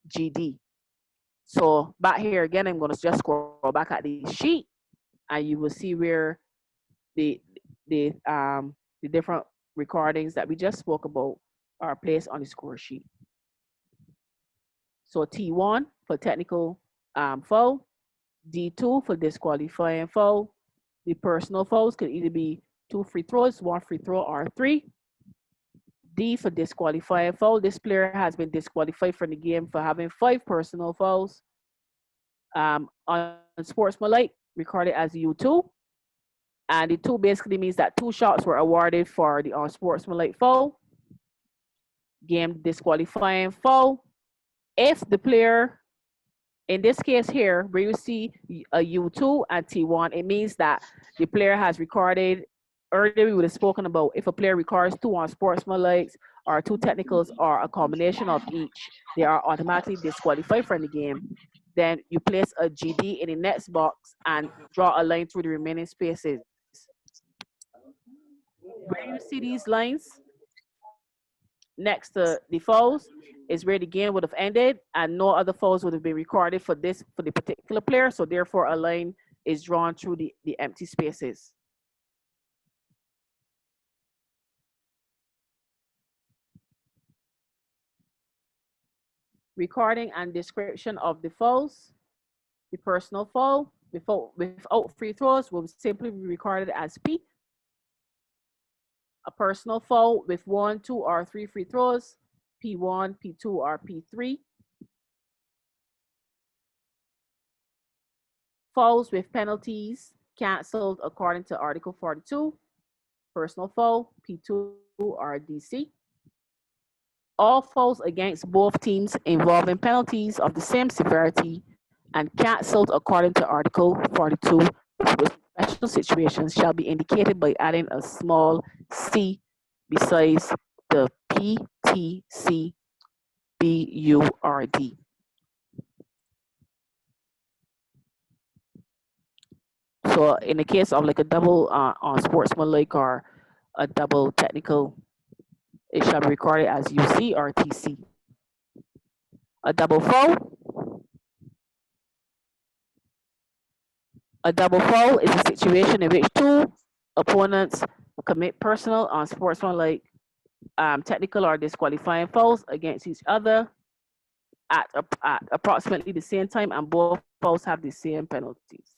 E: GD. So back here again, I'm going to just scroll back at the sheet, and you will see where the different recordings that we just spoke about are placed on the score sheet. So T1 for technical foul, D2 for disqualifying foul. The personal fouls could either be 2 free throws, 1 free throw, or 3. D for disqualifying foul. This player has been disqualified from the game for having 5 personal fouls. Unsportsmanlike, recorded as U2. And the 2 basically means that 2 shots were awarded for the unsportsmanlike foul. Game disqualifying foul. If the player, in this case here, where you see a U2 and T1, it means that the player has recorded, earlier we would have spoken about if a player records 2 unsportsmanlikes or 2 technicals or a combination of each, they are automatically disqualified from the game. Then you place a GD in the next box and draw a line through the remaining spaces. Where you see these lines next to the fouls is where the game would have ended and no other fouls would have been recorded for the particular player. So therefore a line is drawn through the empty spaces. Recording and description of the fouls. The personal foul without free throws will simply be recorded as P. A personal foul with 1, 2, or 3 free throws P1, P2, or P3. Fouls with penalties canceled according to Article 42. Personal foul, P2 or DC. All fouls against both teams involving penalties of the same severity and canceled according to Article 42 with special situations shall be indicated by adding a small c besides the PTCBURD. So in the case of like a double on sportsmanlike or a double technical, it shall be recorded as UC or TC. A double foul. A double foul is a situation in which two opponents commit personal, unsportsmanlike, technical, or disqualifying fouls against each other at approximately the same time, and both fouls have the same penalties.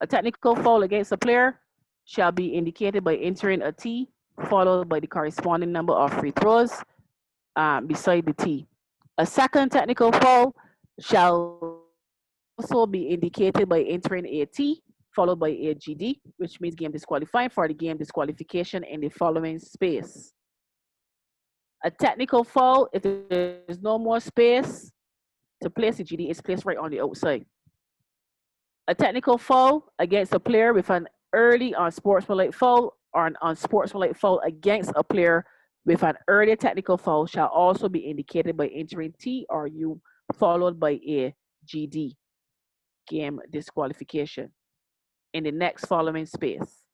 E: A technical foul against a player shall be indicated by entering a T followed by the corresponding number of free throws beside the T. A second technical foul shall also be indicated by entering a T followed by a GD, which means game disqualifying for the game disqualification in the following space. A technical foul, if there's no more space to place the GD, is placed right on the outside. A technical foul against a player with an early unsportsmanlike foul or an unsportsmanlike foul against a player with an earlier technical foul shall also be indicated by entering T or U followed by a GD, game disqualification, in the next following space.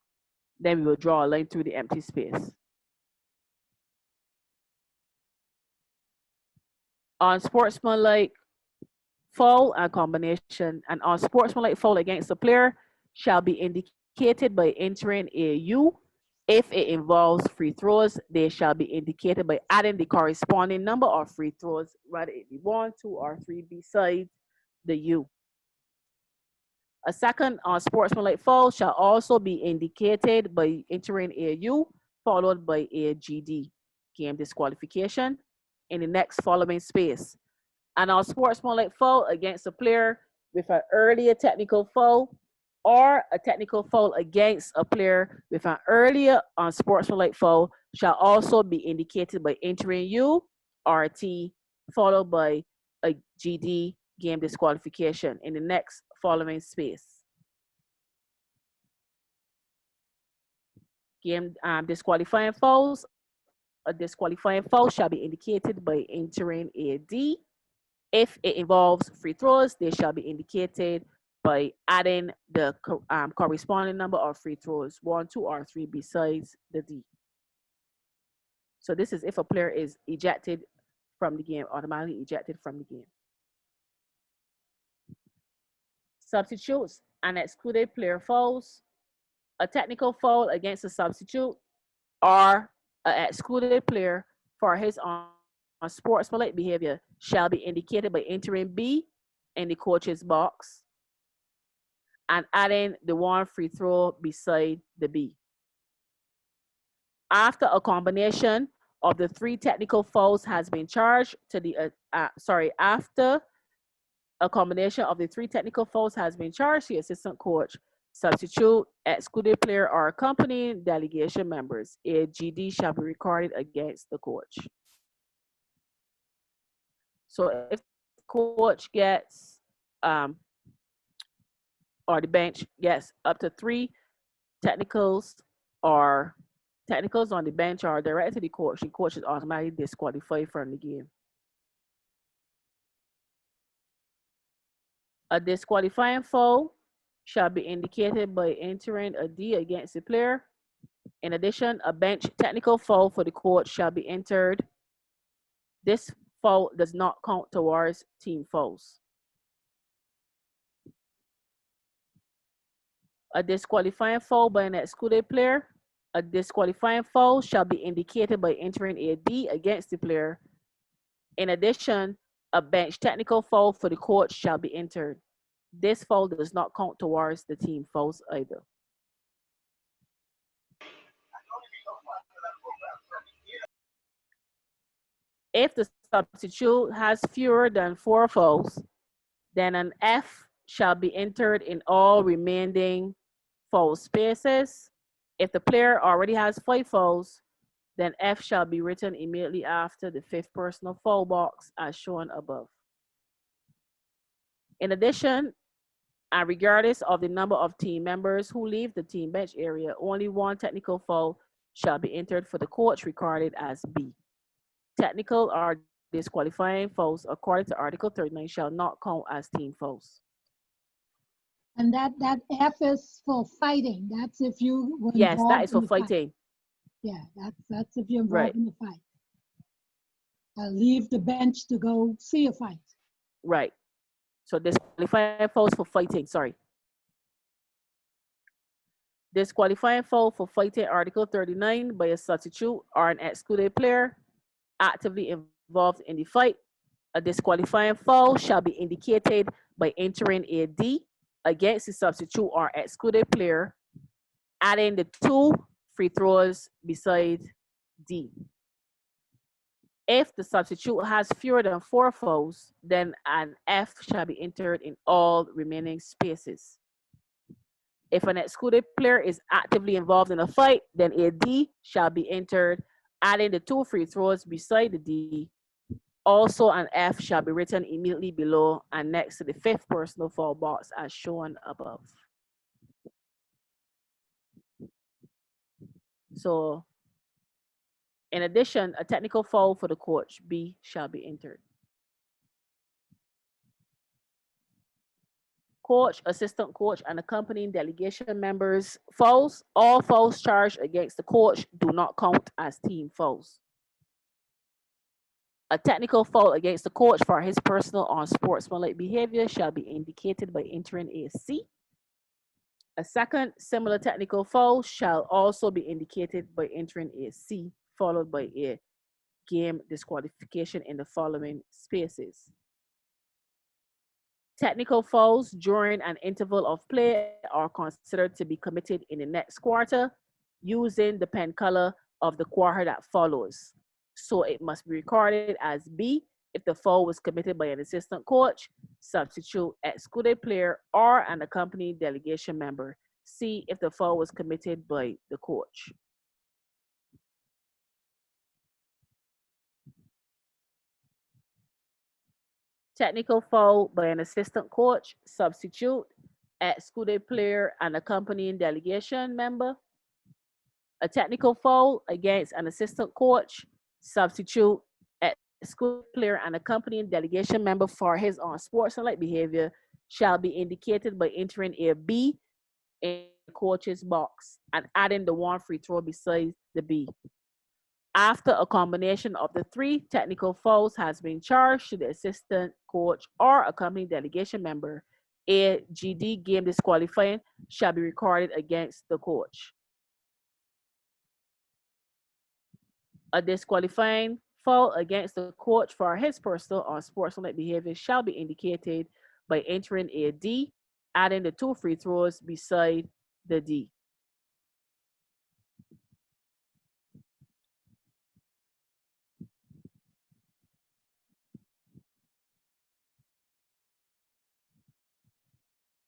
E: Then we will draw a line through the empty space. Unsportsmanlike foul and combination, and unsportsmanlike foul against a player shall be indicated by entering a U. If it involves free throws, they shall be indicated by adding the corresponding number of free throws, whether it be 1, 2, or 3 besides the U. A second unsportsmanlike foul shall also be indicated by entering a U followed by a GD, game disqualification, in the next following space. An unsportsmanlike foul against a player with an earlier technical foul or a technical foul against a player with an earlier unsportsmanlike foul shall also be indicated by entering U or T followed by a GD, game disqualification, in the next following space. Game disqualifying fouls. A disqualifying foul shall be indicated by entering a D. If it involves free throws, they shall be indicated by adding the corresponding number of free throws, 1, 2, or 3 besides the D. So this is if a player is ejected from the game, automatically ejected from the game. Substitutes and excluded player fouls. A technical foul against a substitute or an excluded player for his unsportsmanlike behavior shall be indicated by entering B in the coach's box and adding the 1 free throw beside the B. After a combination of the 3 technical fouls has been charged to the after a combination of the 3 technical fouls has been charged to the assistant coach, substitute, excluded player, or accompanying delegation members, a GD shall be recorded against the coach. So if the coach gets or the bench gets up to 3 technicals or technicals on the bench are directed to the coach is automatically disqualified from the game. A disqualifying foul shall be indicated by entering a D against the player. In addition, a bench technical foul for the coach shall be entered. This foul does not count towards team fouls. A disqualifying foul by an excluded player. A disqualifying foul shall be indicated by entering a D against the player. In addition, a bench technical foul for the coach shall be entered. This foul does not count towards the team fouls either. If the substitute has fewer than 4 fouls, then an F shall be entered in all remaining foul spaces. If the player already has 5 fouls, then F shall be written immediately after the 5th personal foul box as shown above. In addition, and regardless of the number of team members who leave the team bench area, only one technical foul shall be entered for the coach, recorded as B. Technical or disqualifying fouls according to Article 39 shall not count as team fouls.
A: And that F is for fighting. That's if you were
E: Yes, that
A: involved
E: is
A: in
E: for
A: the fight.
E: fighting.
A: Yeah, that's if you're
E: Right,
A: involved in the fight. Leave the bench to go see a fight.
E: right. So disqualifying fouls for fighting, sorry. Disqualifying foul for fighting Article 39 by a substitute or an excluded player actively involved in the fight. A disqualifying foul shall be indicated by entering a D against the substitute or excluded player, adding the 2 free throws beside D. If the substitute has fewer than 4 fouls, then an F shall be entered in all remaining spaces. If an excluded player is actively involved in a fight, then a D shall be entered, adding the 2 free throws beside the D. Also, an F shall be written immediately below and next to the 5th personal foul box as shown above. So, in addition, a technical foul for the coach, B, shall be entered. Coach, assistant coach, and accompanying delegation members fouls. All fouls charged against the coach do not count as team fouls. A technical foul against the coach for his personal or unsportsmanlike behavior shall be indicated by entering a C. A second similar technical foul shall also be indicated by entering a C, followed by a game disqualification in the following spaces. Technical fouls during an interval of play are considered to be committed in the next quarter using the pen color of the quarter that follows. So it must be recorded as B if the foul was committed by an assistant coach, substitute, excluded player, or an accompanying delegation member. C if the foul was committed by the coach. Technical foul by an assistant coach, substitute, excluded player, and accompanying delegation member. A technical foul against an assistant coach, substitute, excluded player, and accompanying delegation member for his unsportsmanlike behavior shall be indicated by entering a B in the coach's box and adding the 1 free throw beside the B. After a combination of the 3 technical fouls has been charged to the assistant coach or accompanying delegation member, a GD game disqualifying shall be recorded against the coach. A disqualifying foul against the coach for his personal or sportsmanlike behavior shall be indicated by entering a D, adding the 2 free throws beside the D.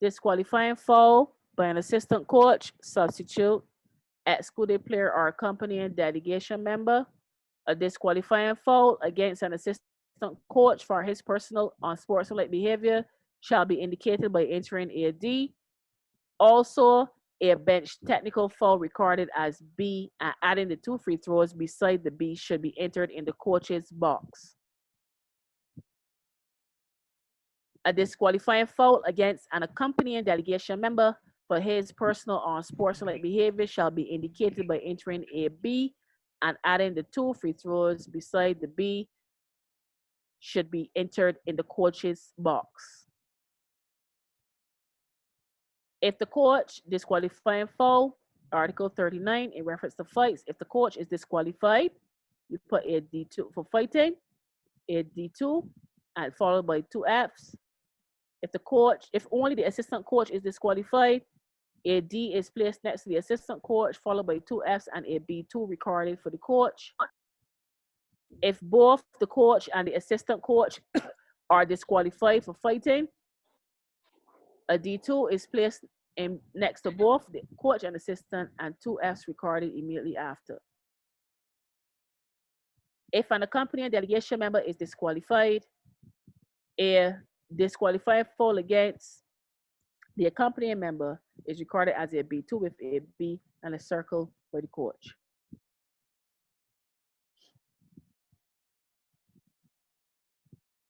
E: Disqualifying foul by an assistant coach, substitute, excluded player, or accompanying delegation member. A disqualifying foul against an assistant coach for his personal unsportsmanlike behavior shall be indicated by entering a D. Also, a bench technical foul recorded as B and adding the 2 free throws beside the B should be entered in the coach's box. A disqualifying foul against an accompanying delegation member for his personal or unsportsmanlike behavior shall be indicated by entering a B and adding the 2 free throws beside the B should be entered in the coach's box. If the coach disqualifying foul, Article 39 in reference to fights, if the coach is disqualified, you put a D2 for fighting, a D2, and followed by 2 Fs. If only the assistant coach is disqualified, a D is placed next to the assistant coach, followed by 2 Fs and a B2 recorded for the coach. If both the coach and the assistant coach are disqualified for fighting, a D2 is placed next to both the coach and assistant, and 2Fs recorded immediately after. If an accompanying delegation member is disqualified, a disqualifying foul against the accompanying member is recorded as a B2 with a B and a circle by the coach.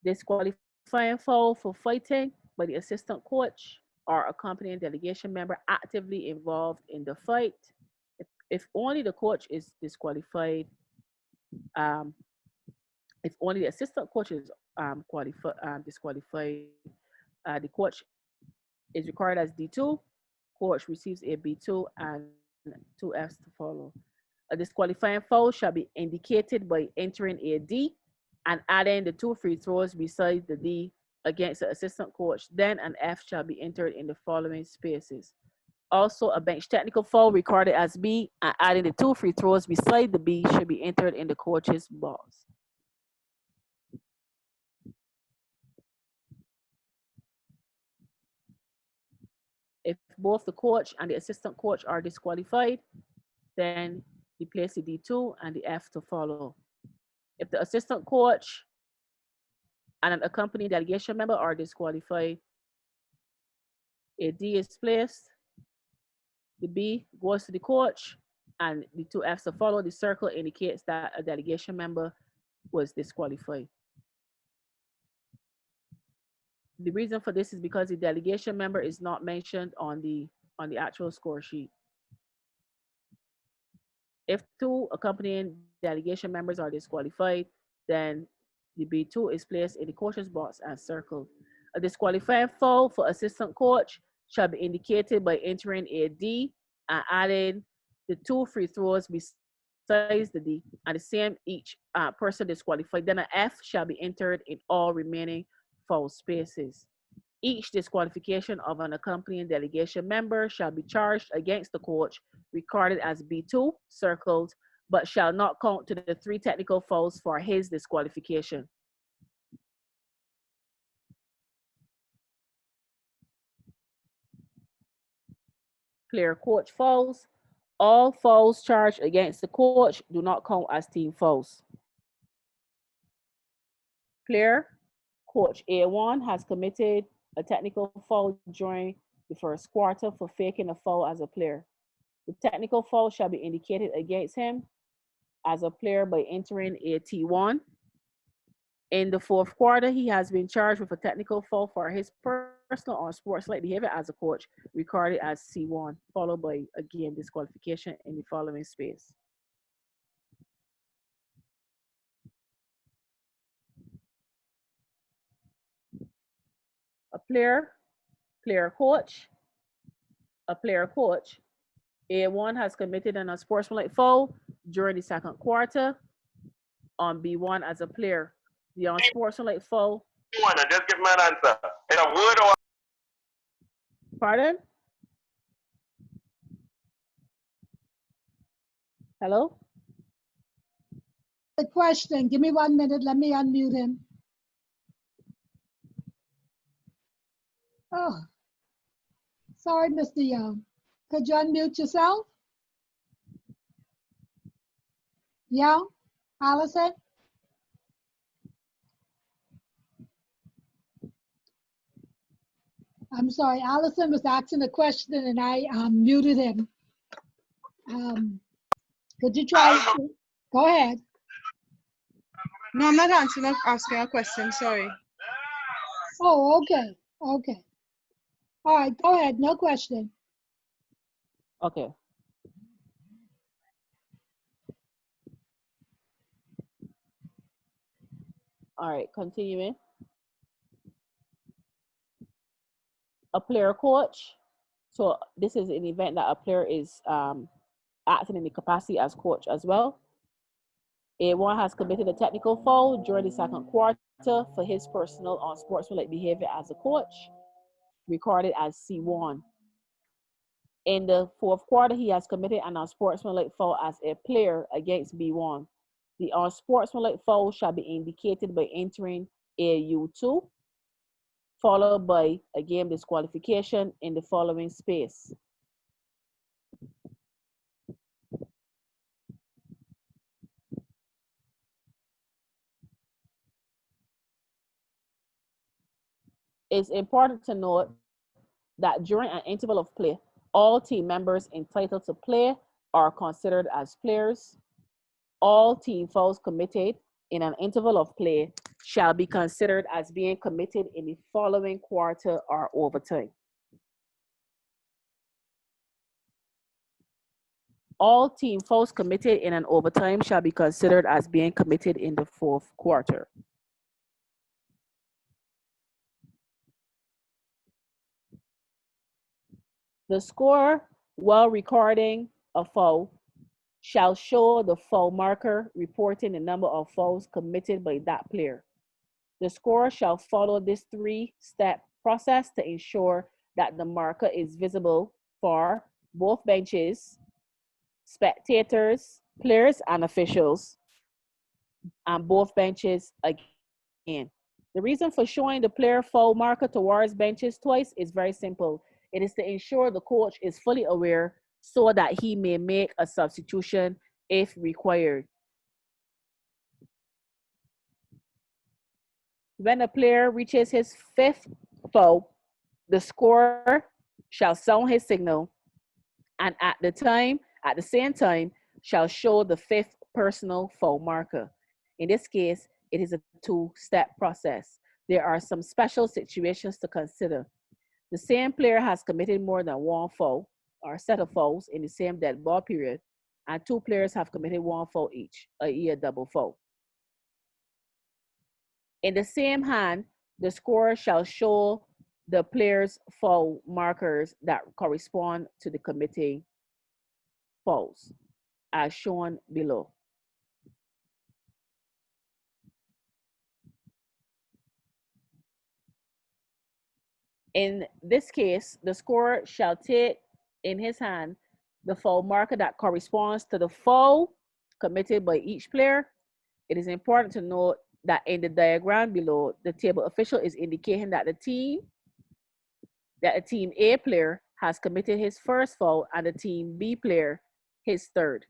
E: Disqualifying foul for fighting by the assistant coach or accompanying delegation member actively involved in the fight. If only the coach is disqualified, if only the assistant coach is disqualified, the coach is recorded as D2, coach receives a B2 and 2Fs to follow. A disqualifying foul shall be indicated by entering a D and adding the 2 free throws beside the D against the assistant coach. Then an F shall be entered in the following spaces. Also, a bench technical foul recorded as B and adding the 2 free throws beside the B should be entered in the coach's box. If both the coach and the assistant coach are disqualified, then you place the D2 and the F to follow. If the assistant coach and an accompanying delegation member are disqualified, a D is placed, the B goes to the coach, and the 2Fs to follow. The circle indicates that a delegation member was disqualified. The reason for this is because the delegation member is not mentioned on the actual score sheet. If 2 accompanying delegation members are disqualified, then the B2 is placed in the coach's box and circled. A disqualifying foul for assistant coach shall be indicated by entering a D and adding the 2 free throws besides the D, and the same each person disqualified. Then an F shall be entered in all remaining foul spaces. Each disqualification of an accompanying delegation member shall be charged against the coach, recorded as B2, circled, but shall not count to the 3 technical fouls for his disqualification. Player coach fouls. All fouls charged against the coach do not count as team fouls. Player coach A1 has committed a technical foul during the first quarter for faking a foul as a player. The technical foul shall be indicated against him as a player by entering a T1. In the fourth quarter, he has been charged with a technical foul for his personal or sports-like behavior as a coach, recorded as C1, followed by, again, disqualification in the following space. A player coach, A1 has committed an unsportsmanlike foul during the second quarter on B1 as a player. The unsportsmanlike foul.
J: Just give me an answer. In a word or
E: Pardon? Hello?
A: The question, give me 1 minute, let me unmute him. Oh, sorry, Mr. Young. Could you unmute yourself? Young, Allison? I'm sorry, Allison was asking a question and I muted him. Could you try? Go ahead.
H: No, I'm not asking a question, sorry.
A: Oh, okay, okay. All right, go ahead, no question.
E: Okay. All right, continuing. A player coach. So this is an event that a player is acting in the capacity as coach as well. A1 has committed a technical foul during the second quarter for his personal unsportsmanlike behavior as a coach, recorded as C1. In the fourth quarter, he has committed an unsportsmanlike foul as a player against B1. The unsportsmanlike foul shall be indicated by entering AU2, followed by a game disqualification in the following space. It's important to note that during an interval of play, all team members entitled to play are considered as players. All team fouls committed in an interval of play shall be considered as being committed in the following quarter or overtime. All team fouls committed in an overtime shall be considered as being committed in the fourth quarter. The scorer, while recording a foul, shall show the foul marker reporting the number of fouls committed by that player. The scorer shall follow this three-step process to ensure that the marker is visible for both benches, spectators, players, and officials, and both benches again. The reason for showing the player foul marker towards benches twice is very simple. It is to ensure the coach is fully aware so that he may make a substitution if required. When a player reaches his fifth foul, the scorer shall sound his signal and at the same time, shall show the fifth personal foul marker. In this case, it is a two-step process. There are some special situations to consider. The same player has committed more than one foul or set of fouls in the same dead ball period, and two players have committed one foul each, i.e. a double foul. In the same hand, the scorer shall show the player's foul markers that correspond to the committing fouls, as shown below. In this case, the scorer shall take in his hand the foul marker that corresponds to the foul committed by each player. It is important to note that in the diagram below, the table official is indicating that the team A player has committed his first foul and the team B player his third.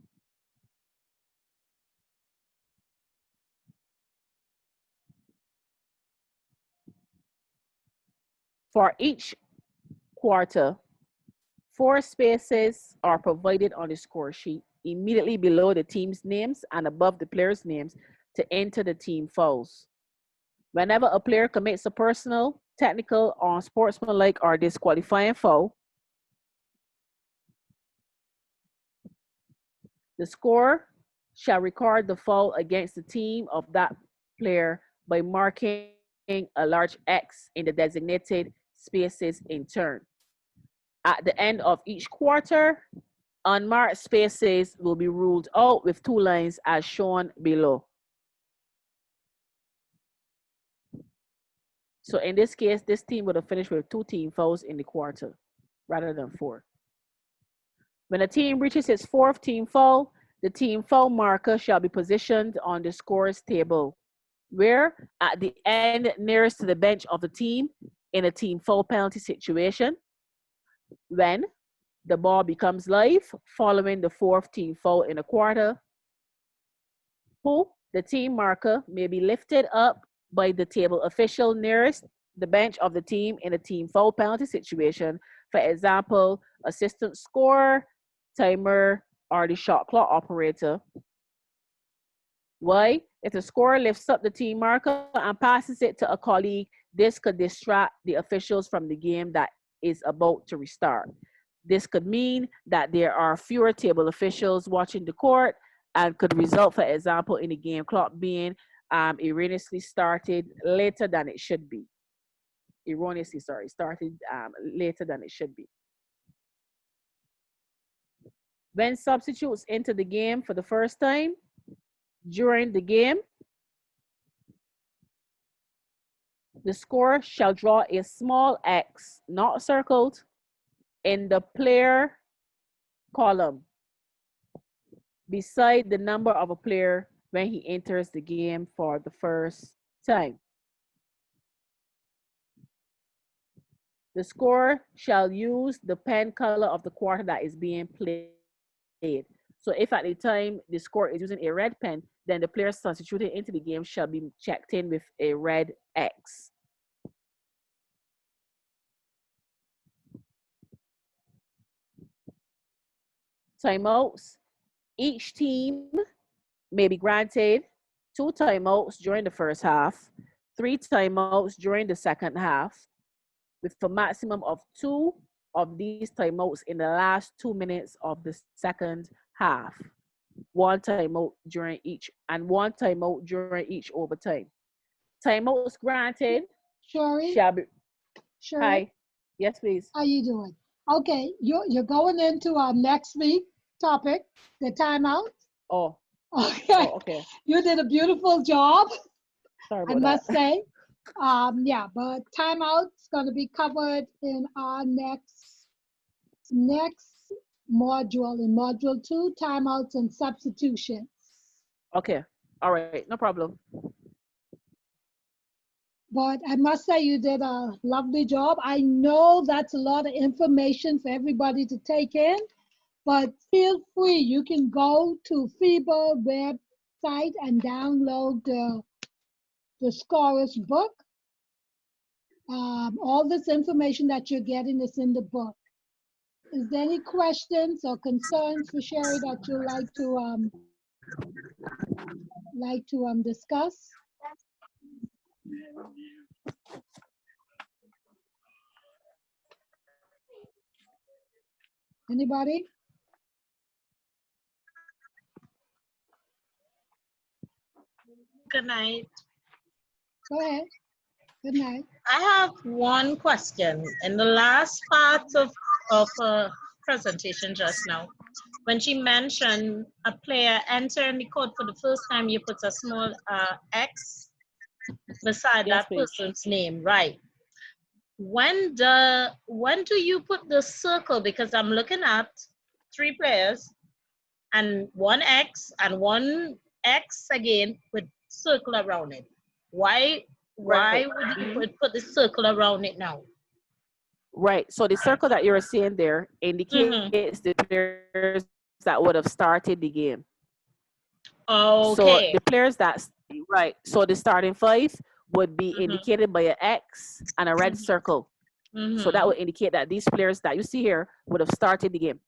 E: For each quarter, 4 spaces are provided on the score sheet immediately below the team's names and above the players' names to enter the team fouls. Whenever a player commits a personal, technical, or unsportsmanlike or disqualifying foul, the scorer shall record the foul against the team of that player by marking a large X in the designated spaces in turn. At the end of each quarter, unmarked spaces will be ruled out with 2 lines as shown below. So in this case, this team would have finished with 2 team fouls in the quarter rather than 4. When a team reaches its 4th team foul, the team foul marker shall be positioned on the scores table, where at the end nearest to the bench of the team in a team foul penalty situation, when the ball becomes live following the 4th team foul in a quarter, the team marker may be lifted up by the table official nearest the bench of the team in a team foul penalty situation. For example, assistant scorer, timer, or the shot clock operator. Why? If the scorer lifts up the team marker and passes it to a colleague, this could distract the officials from the game that is about to restart. This could mean that there are fewer table officials watching the court and could result, for example, in the game clock being erroneously started later than it should be. Started later than it should be. When substitutes enter the game for the first time, during the game, the scorer shall draw a small X, not circled, in the player column beside the number of a player when he enters the game for the first time. The scorer shall use the pen color of the quarter that is being played. So if at the time the scorer is using a red pen, then the players substituted into the game shall be checked in with a red X. Timeouts. Each team may be granted 2 timeouts during the first half, 3 timeouts during the second half, with a maximum of 2 of these timeouts in the last 2 minutes of the second half. 1 timeout during each, and 1 timeout during each overtime. Timeouts granted
A: Shuri,
E: shall be.
A: Shuri,
E: Hi. Yes, please.
A: how you doing? Okay, you're going into our next week topic, the timeout.
E: Oh,
A: Okay,
E: okay.
A: you did a beautiful job,
E: Sorry
A: I
E: about
A: must
E: that.
A: say. Yeah, but timeout's going to be covered in our next module, in module 2, timeouts and substitutions.
E: Okay. All right. No problem.
A: But I must say you did a lovely job. I know that's a lot of information for everybody to take in, but feel free. You can go to FIBA website and download the scorer's book. All this information that you're getting is in the book. Is there any questions or concerns for Sherry that you like to discuss? Anybody?
K: Good night.
A: Go ahead. Good night.
K: I have one question. In the last part of her presentation just now, when she mentioned a player entering the code for the first time, you put a small X beside
E: Yes,
K: that
E: please.
K: person's name, right? When do you put the circle? Because I'm looking at 3 players and 1 X and 1 X again with circle around it. Why
E: Right.
K: would you put the circle around it now?
E: Right. So the circle that you're seeing there indicates the players that would have started the game. So
K: Okay.
E: the players right. So the starting 5 would be indicated by an X and a red circle. So that would indicate that these players that you see here would have started the game.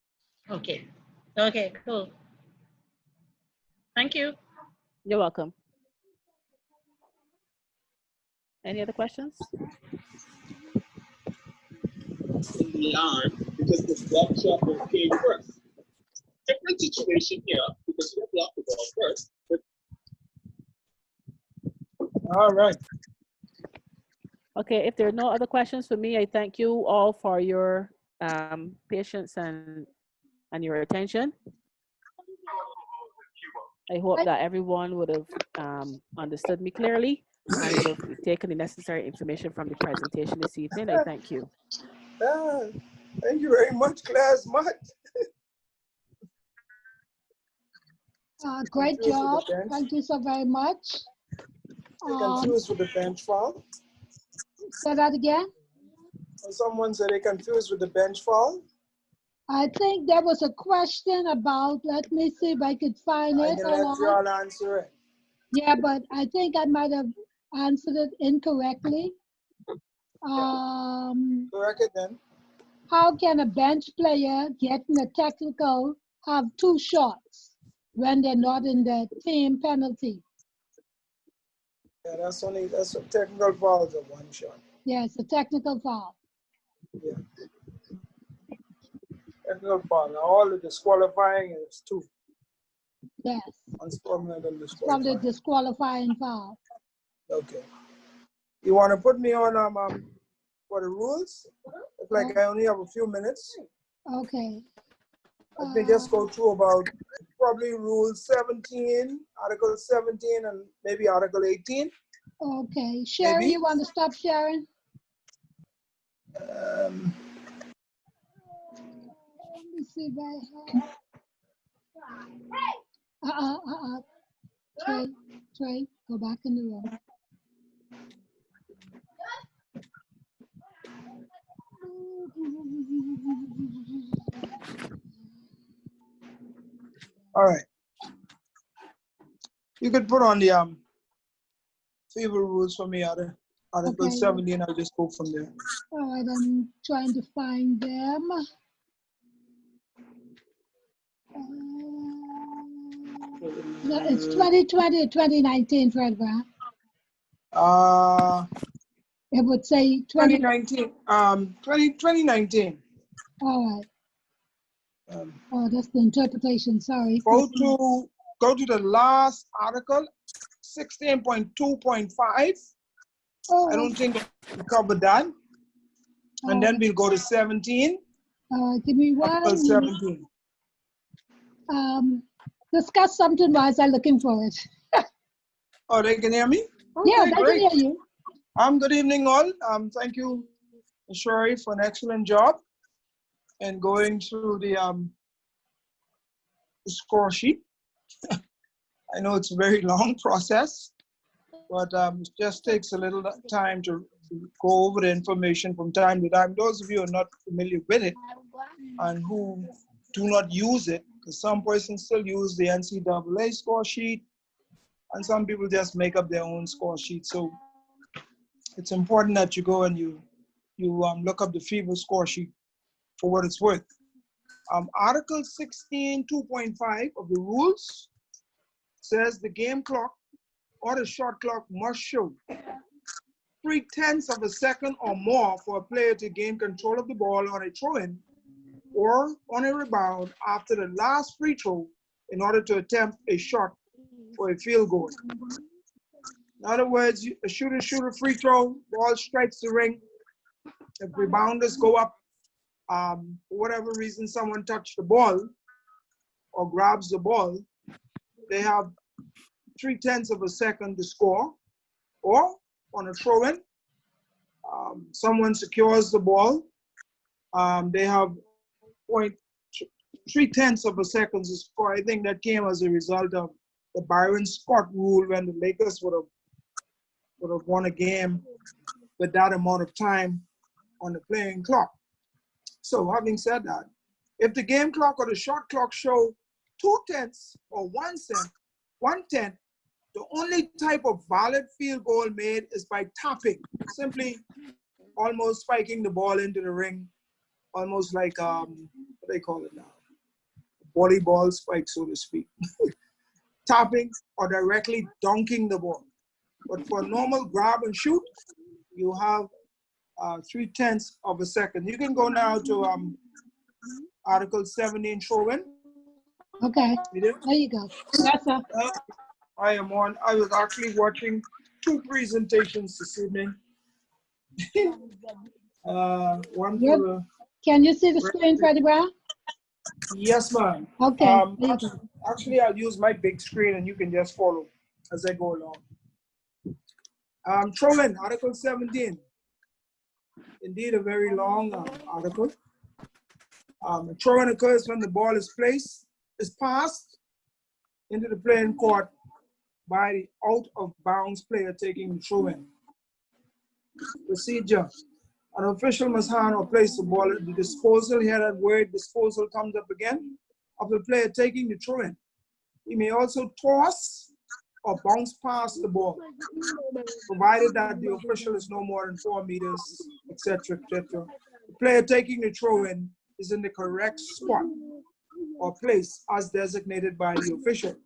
K: Okay. Okay, cool. Thank you.
E: You're welcome. Any other questions?
L: In the arm because the block shot came first. Different situation here because you blocked the ball first. But...
B: All right.
E: Okay, if there are no other questions for me, I thank you all for your patience and your attention. I hope that everyone would have understood me clearly and would have taken the necessary information from the presentation this evening. I thank you.
B: Thank you very much, class. Much.
A: Great job. Thank you so very much.
B: They confused with the bench foul.
A: Say that again.
B: Someone said they confused with the bench foul.
A: I think there was a question about, let me see if I could find it.
B: I can let you all answer it.
A: Yeah, but I think I might have answered it incorrectly.
B: Correct it then.
A: How can a bench player getting a technical have 2 shots when they're not in the team penalty?
B: Yeah, that's a technical foul, is a 1 shot.
A: Yeah, it's a technical foul.
B: Yeah. Technical foul. Now all the disqualifying is 2.
A: Yes.
B: Probably
A: disqualifying foul.
B: Okay. You want to put me on for the rules? It's like I only have a few minutes.
A: Okay.
B: Let me just go through about probably Rule 17, Article 17, and maybe Article 18.
A: Okay. Sharon,
B: maybe.
A: You want to stop sharing? Let me see if I have. Trey, go back in the room.
B: All right. You could put on the favor rules for me, Article
A: Okay.
B: 70, and I'll just go from there.
A: All right, I'm trying to find them. No, it's 2020 or 2019, Fred Brown. It would say
B: 2019. 2019.
A: All right. Oh, that's the interpretation. Sorry.
B: Go to the last article, 16.2.5.
A: Oh.
B: I don't think we covered that. And then we'll go to 17.
A: Give me one.
B: Article 17.
A: Discuss something while I'm looking for it.
B: Oh, they can hear me? Okay,
A: Yeah, they
B: great.
A: can hear you.
B: Good evening, all. Thank you, Shari, for an excellent job and going through the score sheet. I know it's a very long process, but it just takes a little time to go over the information from time to time. Those of you who are not familiar with it and who do not use it, because some persons still use the NCAA score sheet, and some people just make up their own score sheet. So it's important that you go and you look up the FIBA score sheet for what it's worth. Article 16.2.5 of the rules says the game clock or the shot clock must show 0.3 of a second or more for a player to gain control of the ball on a throw-in or on a rebound after the last free throw in order to attempt a shot for a field goal. In other words, a shooter shoot a free throw, ball strikes the ring. If rebounders go up, for whatever reason, someone touched the ball or grabs the ball, they have 0.3 of a second to score. Or on a throw-in, someone secures the ball, they have 0.3 of a second to score. I think that came as a result of the Byron Scott rule when the Lakers would have won a game with that amount of time on the playing clock. So having said that, if the game clock or the shot clock show 0.2 or 1/10, the only type of valid field goal made is by tapping, simply almost spiking the ball into the ring, almost like, what do they call it now? Volleyball spike, so to speak. Tapping or directly dunking the ball. But for normal grab and shoot, you have 0.3 of a second. You can go now to Article 17, throw-in.
A: Okay, there you go. Yes, sir.
B: I was actually watching 2 presentations this evening. One for the...
A: Can you see the screen, Freddie Brown?
B: Yes, ma'am.
A: Okay.
B: Actually, I'll use my big screen and you can just follow as I go along. Throw-in, Article 17. Indeed, a very long article. A throw-in occurs when the ball is passed into the playing court by the out-of-bounds player taking the throw-in. Procedure. An official must hand or place the ball at the disposal. Here that word disposal comes up again of the player taking the throw-in. He may also toss or bounce past the ball, provided that the official is no more than 4 meters, etc., etc. The player taking the throw-in is in the correct spot or place as designated by the official.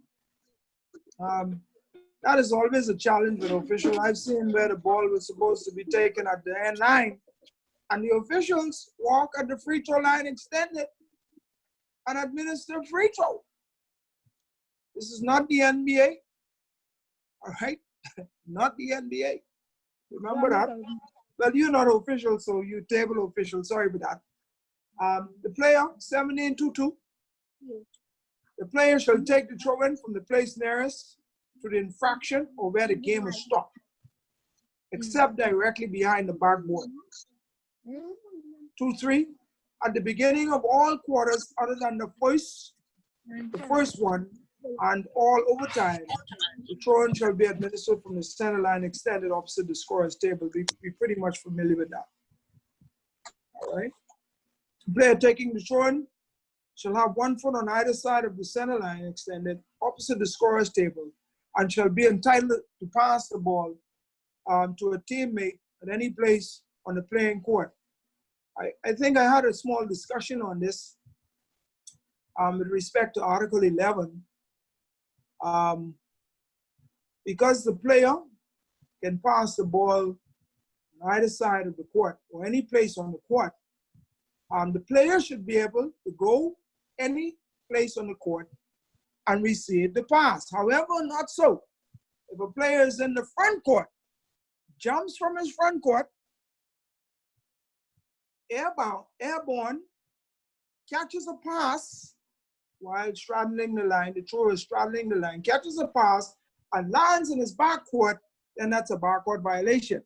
B: That is always a challenge with official. I've seen where the ball was supposed to be taken at the end line, and the officials walk at the free throw line, extend it, and administer free throw. This is not the NBA, all right? Not the NBA. Remember that? Well, you're not official, so you table official. Sorry about that. The player, 17-2-2. The player shall take the throw-in from the place nearest to the infraction or where the game is stopped, except directly behind the backboard. 2-3. At the beginning of all quarters other than the first one, and all overtime, the throw-in shall be administered from the center line extended opposite the scorer's table. We're pretty much familiar with that. All right. The player taking the throw-in shall have 1 foot on either side of the center line extended opposite the scorer's table and shall be entitled to pass the ball to a teammate at any place on the playing court. I think I had a small discussion on this with respect to Article 11. Because the player can pass the ball on either side of the court or any place on the court, the player should be able to go any place on the court and receive the pass. However, not so. If a player is in the front court, jumps from his front court, airborne, catches a pass while straddling the line, the thrower is straddling the line, catches a pass and lands in his backcourt, then that's a backcourt violation.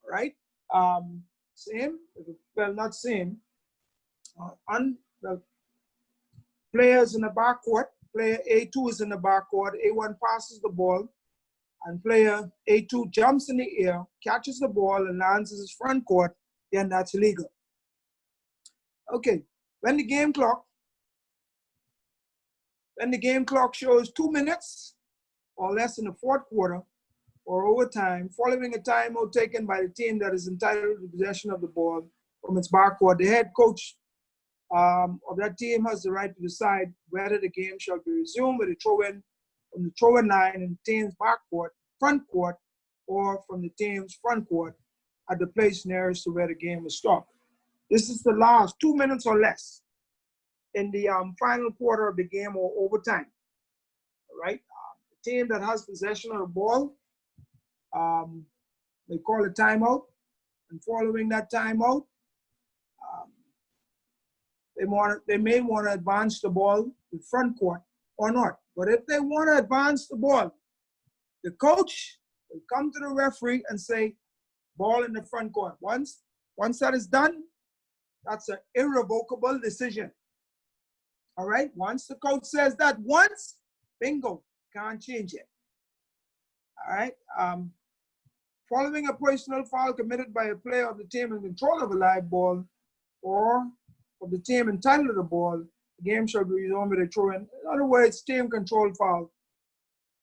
B: All right? Same, well, not same. The players in the backcourt, player A2 is in the backcourt, A1 passes the ball, and player A2 jumps in the air, catches the ball, and lands in his front court, then that's illegal. Okay, when the game clock shows 2 minutes or less in the fourth quarter or overtime, following a timeout taken by the team that is entitled to possession of the ball from its backcourt, the head coach of that team has the right to decide whether the game shall be resumed with a throw-in from the throw-in line in the team's backcourt, front court, or from the team's front court at the place nearest to where the game was stopped. This is the last 2 minutes or less in the final quarter of the game or overtime. All right? The team that has possession of the ball, they call a timeout, and following that timeout, they may want to advance the ball to front court or not. But if they want to advance the ball, the coach will come to the referee and say, ball in the front court. Once that is done, that's an irrevocable decision. All right? Once the coach says that once, bingo, can't change it. All right? Following a personal foul committed by a player of the team in control of a live ball or of the team entitled to the ball, the game shall be resumed with a throw-in. In other words, team control foul.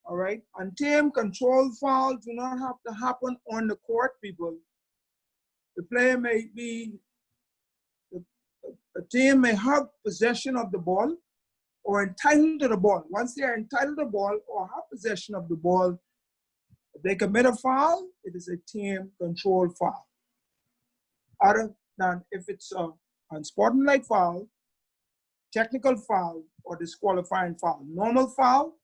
B: All right? And team control fouls do not have to happen on the court, people. The player may be, a team may have possession of the ball or entitled to the ball. Once they are entitled to the ball or have possession of the ball, if they commit a foul, it is a team control foul. Other than if it's a unsportsmanlike foul, technical foul, or disqualifying foul. Normal foul,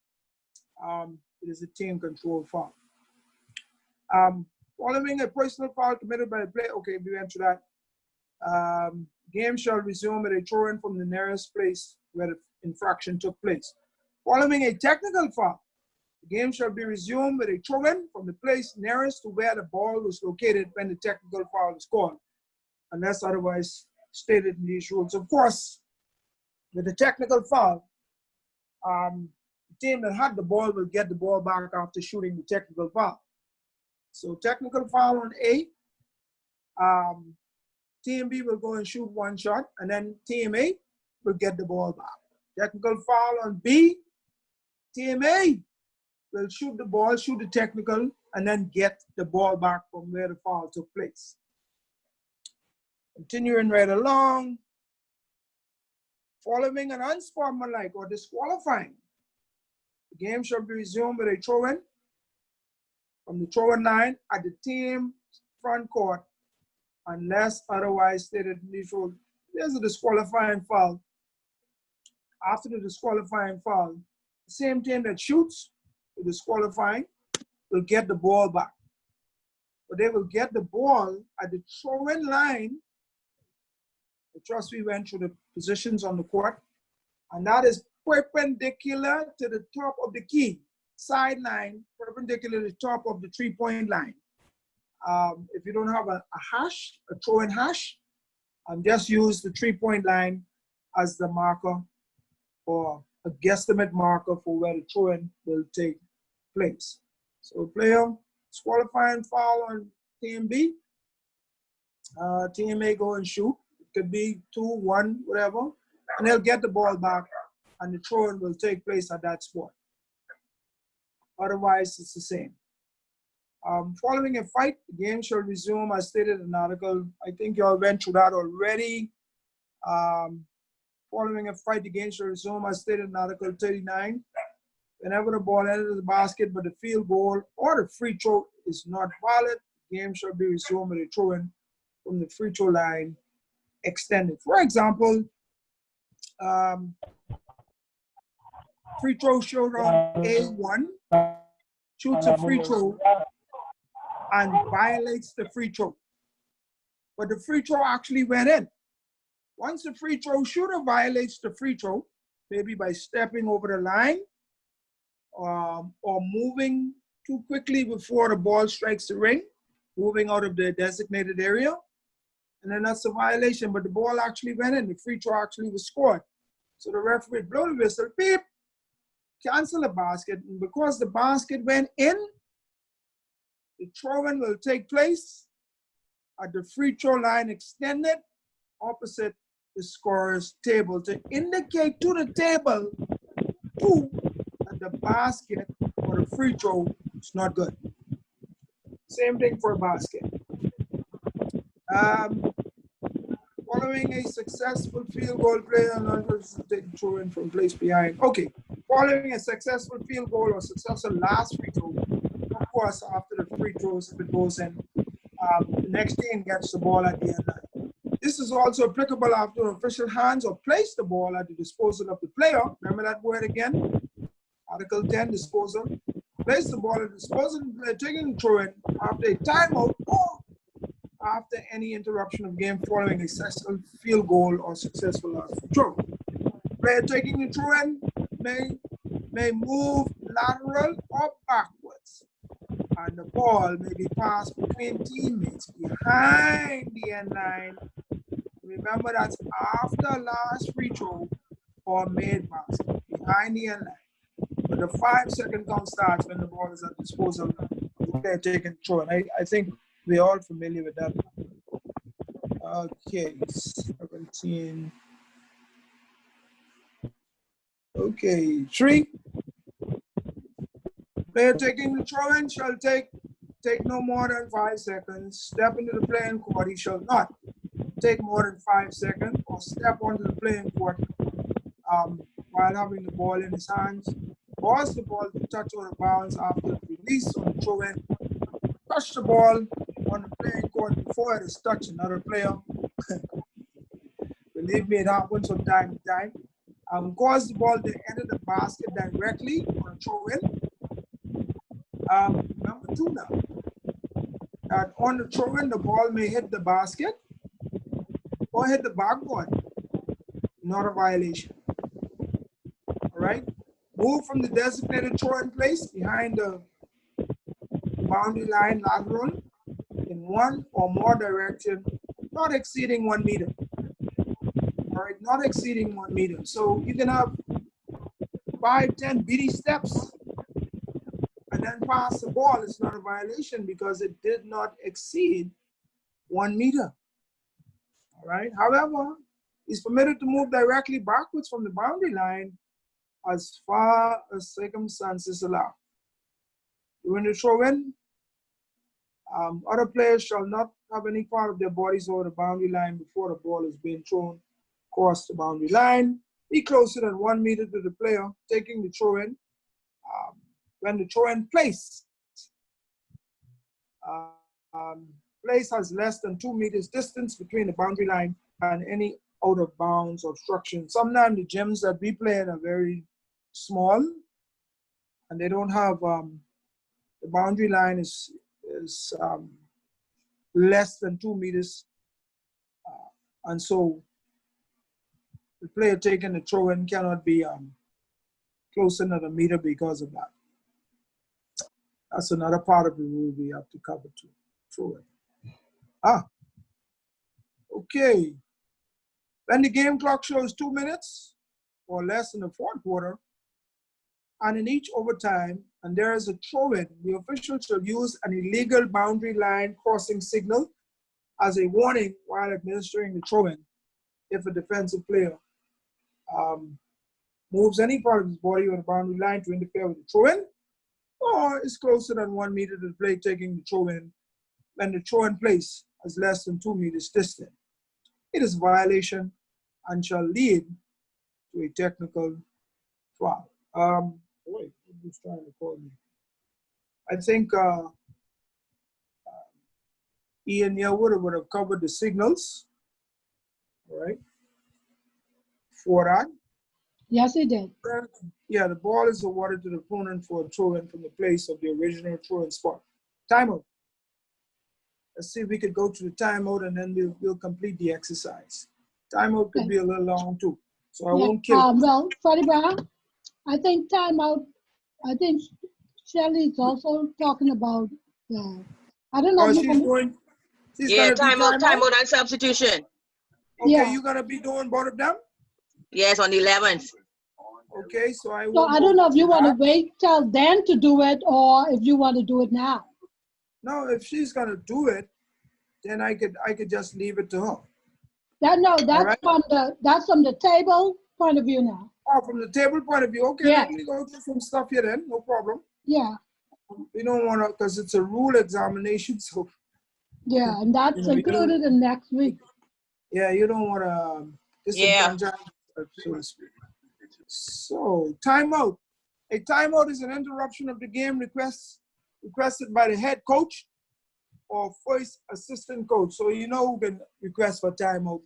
B: it is a team control foul. Following a personal foul committed by a player, okay, we went to that. Game shall resume with a throw-in from the nearest place where the infraction took place. Following a technical foul, the game shall be resumed with a throw-in from the place nearest to where the ball was located when the technical foul is called, unless otherwise stated in these rules. Of course, with the technical foul, the team that had the ball will get the ball back after shooting the technical foul. So technical foul on A, Team B will go and shoot one shot, and then Team A will get the ball back. Technical foul on B, Team A will shoot the ball, shoot the technical, and then get the ball back from where the foul took place. Continuing right along, following an unsportsmanlike or disqualifying, the game shall be resumed with a throw-in from the throw-in line at the team front court, unless otherwise stated in these rules. There's a disqualifying foul. After the disqualifying foul, the same team that shoots the disqualifying will get the ball back. But they will get the ball at the throw-in line. I trust we went through the positions on the court, and that is perpendicular to the top of the key, sideline, perpendicular to the top of the three-point line. If you don't have a hash, a throw-in hash, just use the three-point line as the marker for a guesstimate marker for where the throw-in will take place. So player is qualifying foul on team B. Team A go and shoot. It could be 2, 1, whatever. And they'll get the ball back and the throw-in will take place at that spot. Otherwise, it's the same. Following a fight, the game shall resume as stated in the article. I think you all went through that already. Following a fight, the game shall resume as stated in Article 39. Whenever the ball enters the basket but the field goal or the free throw is not valid, the game shall be resumed with a throw-in from the free throw line extended. For example, free throw shooter A1 shoots a free throw and violates the free throw. But the free throw actually went in. Once the free throw shooter violates the free throw, maybe by stepping over the line or moving too quickly before the ball strikes the ring, moving out of the designated area, and then that's a violation, but the ball actually went in. The free throw actually was scored. So the referee blow the whistle, beep, cancel the basket, and because the basket went in, the throw-in will take place at the free throw line extended opposite the scorer's table to indicate to the table too that the basket or the free throw is not good. Same thing for a basket. Following a successful field goal play, and take throw-in from place behind. Okay, following a successful field goal or successful last free throw, of course, after the free throws, if it goes in, the next team gets the ball at the end line. This is also applicable after official hands or place the ball at the disposal of the player. Remember that word again? Article 10, disposal. Place the ball at the disposal of the player, taking the throw-in after a timeout or after any interruption of game following a successful field goal or successful last throw. Player taking the throw-in may move lateral or backwards, and the ball may be passed between teammates behind the end line. Remember, that's after last free throw or made basket, behind the end line. But the 5-second count starts when the ball is at disposal of the player taking throw-in. I think we're all familiar with that. Okay, 17. Okay, 3. Player taking the throw-in shall take no more than 5 seconds. Step into the playing court, he shall not take more than 5 seconds or step onto the playing court while having the ball in his hands. Cause the ball to touch out of bounds after the release on the throw-in. Touch the ball on the playing court before it is touched another player. Believe me, it happens from time to time. Cause the ball to enter the basket directly on a throw-in. Number 2 now. That on the throw-in, the ball may hit the basket or hit the backboard. Not a violation. All right? Move from the designated throw-in place behind the boundary line lateral in one or more direction, not exceeding 1 meter. All right, not exceeding 1 meter. So you can have 5, 10 bitty steps and then pass the ball. It's not a violation because it did not exceed 1 meter. All right. However, it's permitted to move directly backwards from the boundary line as far as circumstances allow. During the throw-in, other players shall not have any part of their bodies over the boundary line before the ball is being thrown across the boundary line. Be closer than 1 meter to the player taking the throw-in. When the throw-in place has less than 2 meters distance between the boundary line and any out of bounds obstruction. Sometimes the gyms that we play in are very small and they don't have, the boundary line is less than 2 meters. And so the player taking the throw-in cannot be closer than a meter because of that. That's another part of the rule we have to cover too. Throw-in. Okay. When the game clock shows 2 minutes, or less in the fourth quarter, and in each overtime, and there is a throw-in, the official shall use an illegal boundary line crossing signal as a warning while administering the throw-in if a defensive player moves any part of his body on the boundary line to interfere with the throw-in, or is closer than 1 meter to the play taking the throw-in when the throw-in place is less than 2 meters distant. It is a violation and shall lead to a technical foul. Wait, who's trying to call me? I think Ian Yearwood would have covered the signals, all right, for that.
A: Yes, he did.
B: Yeah, the ball is awarded to the opponent for a throw-in from the place of the original throw-in spot. Timeout. Let's see if we could go to the timeout and then we'll complete the exercise. Timeout could be a little long too, so I won't kill it.
A: Well, Freddie Brown, I think timeout, I think Shelley's also talking about, I don't know.
B: Oh,
A: if
B: she's
A: you're gonna,
B: doing, she's
I: Yeah,
B: gonna do
I: timeout,
B: timeout?
I: timeout and substitution.
B: Okay,
A: Yeah.
B: you're gonna be doing both of them?
I: Yes, on the 11th.
B: Okay, so I
A: So
B: will.
A: I don't know if you want to wait till then to do it or if you want to do it now.
B: No, if she's gonna do it, then I could just leave it to her.
A: That's
B: right.
A: from the table point of view now.
B: Oh, from the table point of view, okay,
A: Yeah.
B: let me go through some stuff here then, no problem.
A: Yeah,
B: We don't wanna, because it's a rule examination, so.
A: yeah, and that's
B: You know, you
A: included in next week.
B: Yeah, you don't wanna disenfranchise, so to speak. So, timeout. A timeout is an interruption of the game requested by the head coach or first assistant coach. So you know who can request for timeout.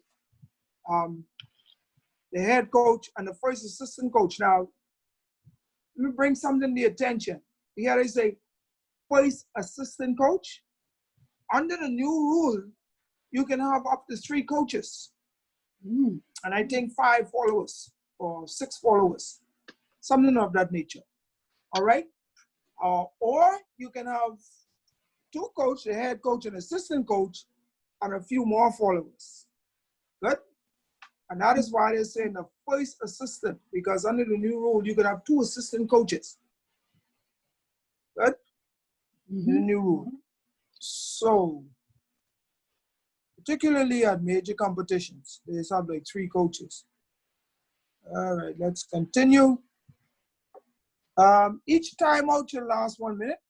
B: The head coach and the first assistant coach. Now, let me bring something to your attention. Here is a first assistant coach. Under the new rule, you can have up to 3 coaches. And I think 5 followers or 6 followers, something of that nature. All right? Or you can have 2 coaches, the head coach and assistant coach, and a few more followers. Good? And that is why they're saying the first assistant, because under the new rule, you can have 2 assistant coaches. Good? In the new rule. So, particularly at major competitions, they have like 3 coaches. All right, let's continue. Each timeout should last 1 minute.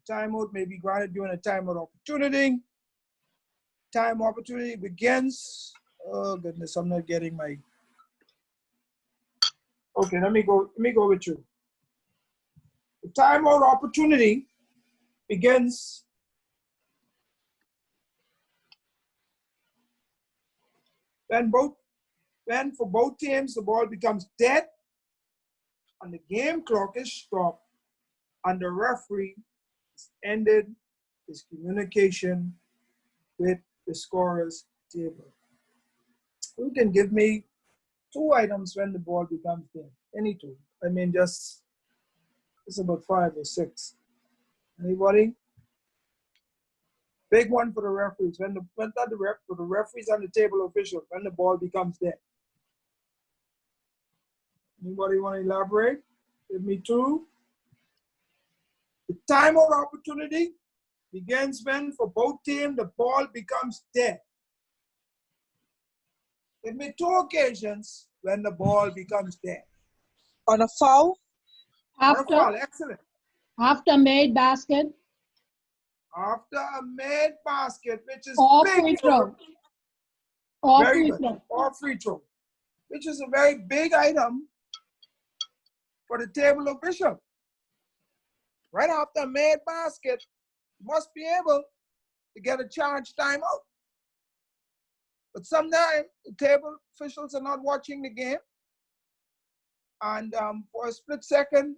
B: Timeout may be granted during a timeout opportunity. Time opportunity begins. Oh goodness, I'm not getting my. Okay, let me go with you. The timeout opportunity begins when for both teams the ball becomes dead and the game clock is stopped and the referee has ended his communication with the scorer's table. Who can give me 2 items when the ball becomes dead? Any 2. I mean, just it's about 5 or 6. Anybody? Big one for the referees. For the referees and the table officials when the ball becomes dead. Anybody want to elaborate? Give me 2. The timeout opportunity begins when for both teams the ball becomes dead. Give me 2 occasions when the ball becomes dead.
H: On a foul?
B: On a foul, excellent.
A: After made basket.
B: After a made basket, which is
A: Or
B: big.
A: free throw. Or
B: Very
A: free
B: good.
A: throw.
B: Or free throw, which is a very big item for the table official. Right after a made basket, you must be able to get a charge timeout. But sometimes the table officials are not watching the game. And for a split second,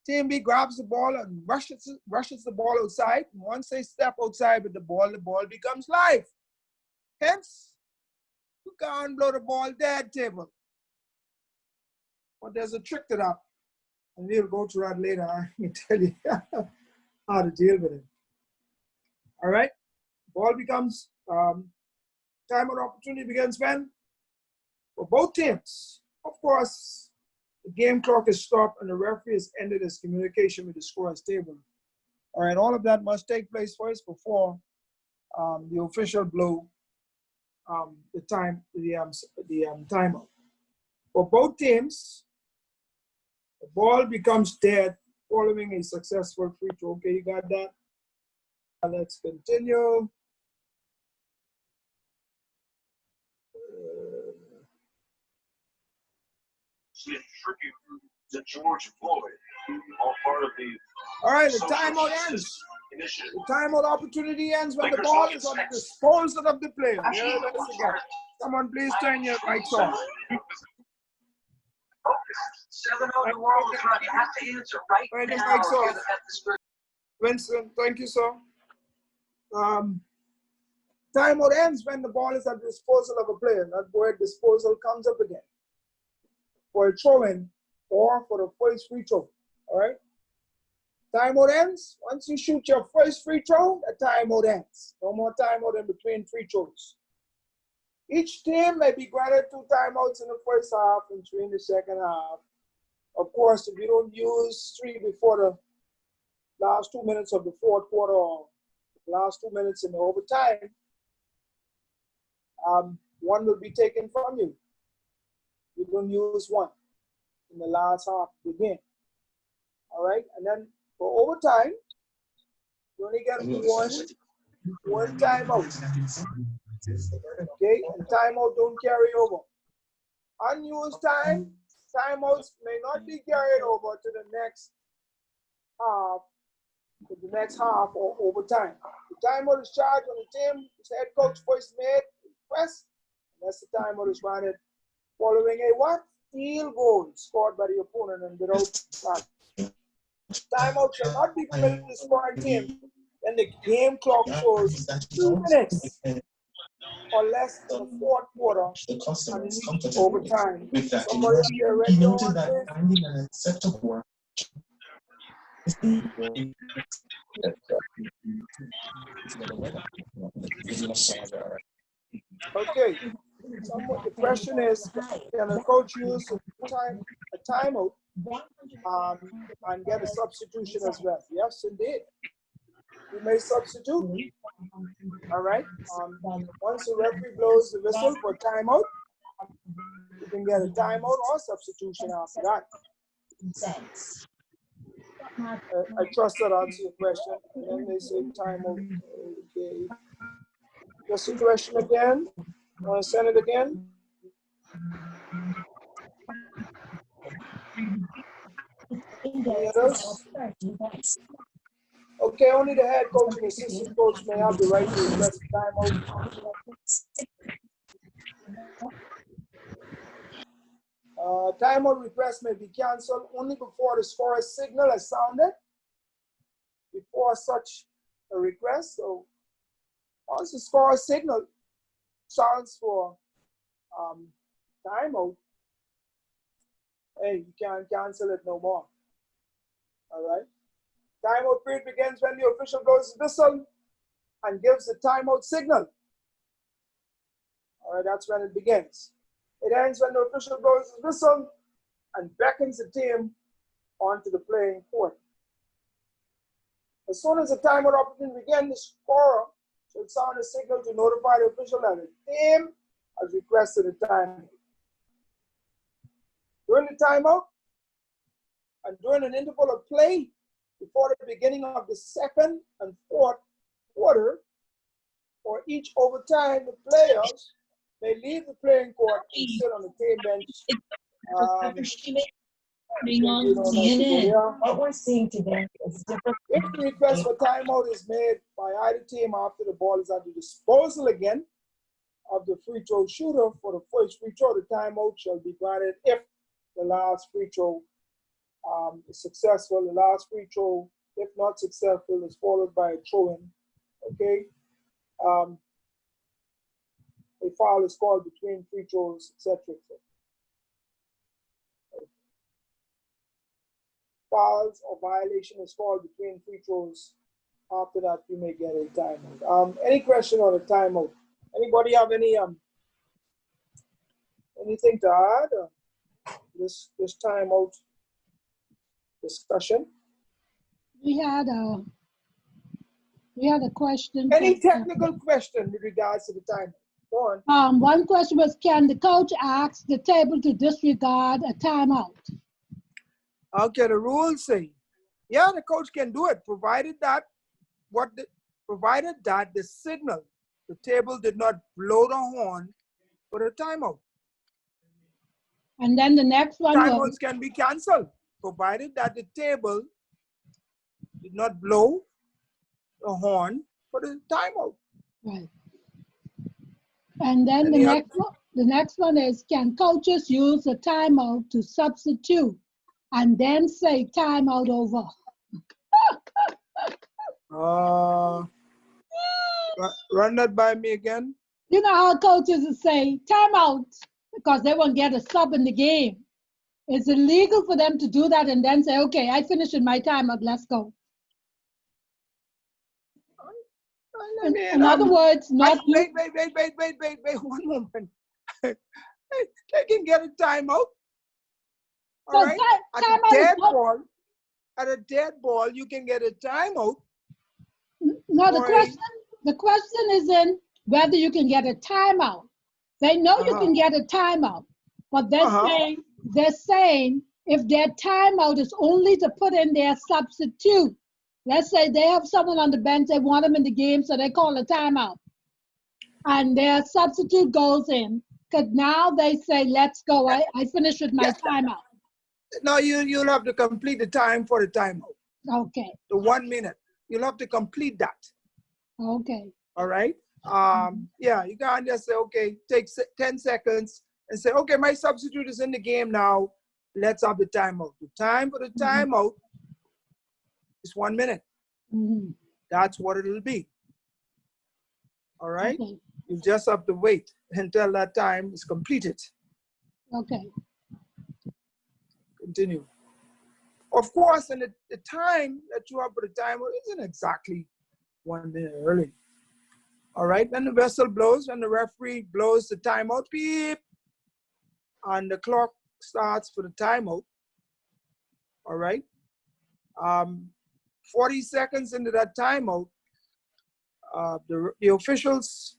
B: Team B grabs the ball and rushes the ball outside. And once they step outside with the ball becomes live. Hence, you can't blow the ball dead, table. But there's a trick to that. And we'll go through that later. I can tell you how to deal with it. All right? Ball becomes, timeout opportunity begins when? For both teams. Of course, the game clock is stopped and the referee has ended his communication with the scorer's table. All right, all of that must take place first before the official blow the timeout. For both teams, the ball becomes dead following a successful free throw. Okay, you got that? Let's continue.
J: To George Floyd, all part of the.
B: All right, the timeout ends. The timeout opportunity ends when the ball is on the disposal of the player. Yeah, that's the guy. Someone please turn your mics off.
M: 7-0 the world is right. You have to answer right
B: Turn your
M: now.
B: mics off. Winston, thank you, sir. Timeout ends when the ball is at the disposal of a player. That word disposal comes up again. For a throw-in or for the first free throw. All right? Timeout ends. Once you shoot your first free throw, the timeout ends. No more timeout in between free throws. Each team may be granted 2 timeouts in the first half and 3 in the second half. Of course, if you don't use 3 before the last 2 minutes of the fourth quarter or the last 2 minutes in the overtime, 1 will be taken from you. You don't use 1 in the last half of the game. All right, and then for overtime, you only get one timeout. Okay, and timeout don't carry over. Unused timeouts may not be carried over to the next half or overtime. The timeout is charged on the team whose head coach first made request, unless the timeout is granted following a what? Field goal scored by the opponent and without time. Timeout shall not be permitted to the scoring team when the game clock shows 2 minutes or less in the fourth quarter and in each overtime. Somebody up here ready to
L: noted that finding an acceptable
B: Okay. The question is, can a coach use a timeout and get a substitution as well? Yes, indeed. You may substitute. All right. Once the referee blows the whistle for timeout, you can get a timeout or substitution after that. I trust that answers your question. And then they say timeout. Okay. Just the question again. Want to send it again? Any others? Okay, only the head coach and assistant coach may have the right to request a timeout. Timeout request may be canceled only before the scorer's signal is sounded. Before such a request, so once the scorer's signal sounds for timeout, hey, you can't cancel it no more. All right. Timeout period begins when the official blows his whistle and gives the timeout signal. All right, that's when it begins. It ends when the official blows his whistle and beckons the team onto the playing court. As soon as the timeout opportunity begins, the scorer should sound a signal to notify the official that the team has requested a timeout. During the timeout and during an interval of play before the beginning of the second and fourth quarter, or each overtime, the players may leave the playing court and sit on the team bench.
M: What we're seeing today is different.
B: If the request for timeout is made by either team after the ball is at the disposal again of the free throw shooter for the first free throw, the timeout shall be granted if the last free throw is successful. The last free throw, if not successful, is followed by a throw-in. Okay. A foul is called between free throws, etc. Fouls or violation is called between free throws. After that, you may get a timeout. Any question on a timeout? Anybody have any anything to add? this timeout discussion?
A: We had a question.
B: Any technical question with regards to the time? Go
A: on. One question was, can the coach ask the table to disregard a timeout?
B: Okay, the rules say, yeah, the coach can do it, provided that the signal, the table did not blow the horn for the timeout.
A: And then the next one
B: Timeouts can be canceled, provided that the table did not blow the horn for the timeout.
A: Right. And then the next one is, can coaches use a timeout to substitute and then say timeout over?
B: Run that by me again.
A: You know how coaches will say timeout because they won't get a sub in the game. It's illegal for them to do that and then say, okay, I finished in my timeout, let's go. In other words, not
B: wait, one moment. They can get a timeout. All right. At a dead ball, you can get a timeout.
A: No, the question isn't whether you can get a timeout. They know you can get a timeout, but they're saying if their timeout is only to put in their substitute. Let's say they have someone on the bench, they want them in the game, so they call a timeout. And their substitute goes in, because now they say, let's go, I finished with my timeout.
B: No, you'll have to complete the time for the timeout.
A: Okay.
B: The 1 minute. You'll have to complete that.
A: Okay.
B: All right? Yeah, you can't just say, okay, take 10 seconds and say, okay, my substitute is in the game now. Let's have the timeout. The time for the timeout is 1 minute. That's what it'll be. All right? Okay. You just have to wait until that time is completed.
A: Okay.
B: Continue. Of course, and the time that you have for the timeout isn't exactly 1 minute early. All right, when the whistle blows, when the referee blows the timeout, beep, and the clock starts for the timeout. All right. 40 seconds into that timeout, the officials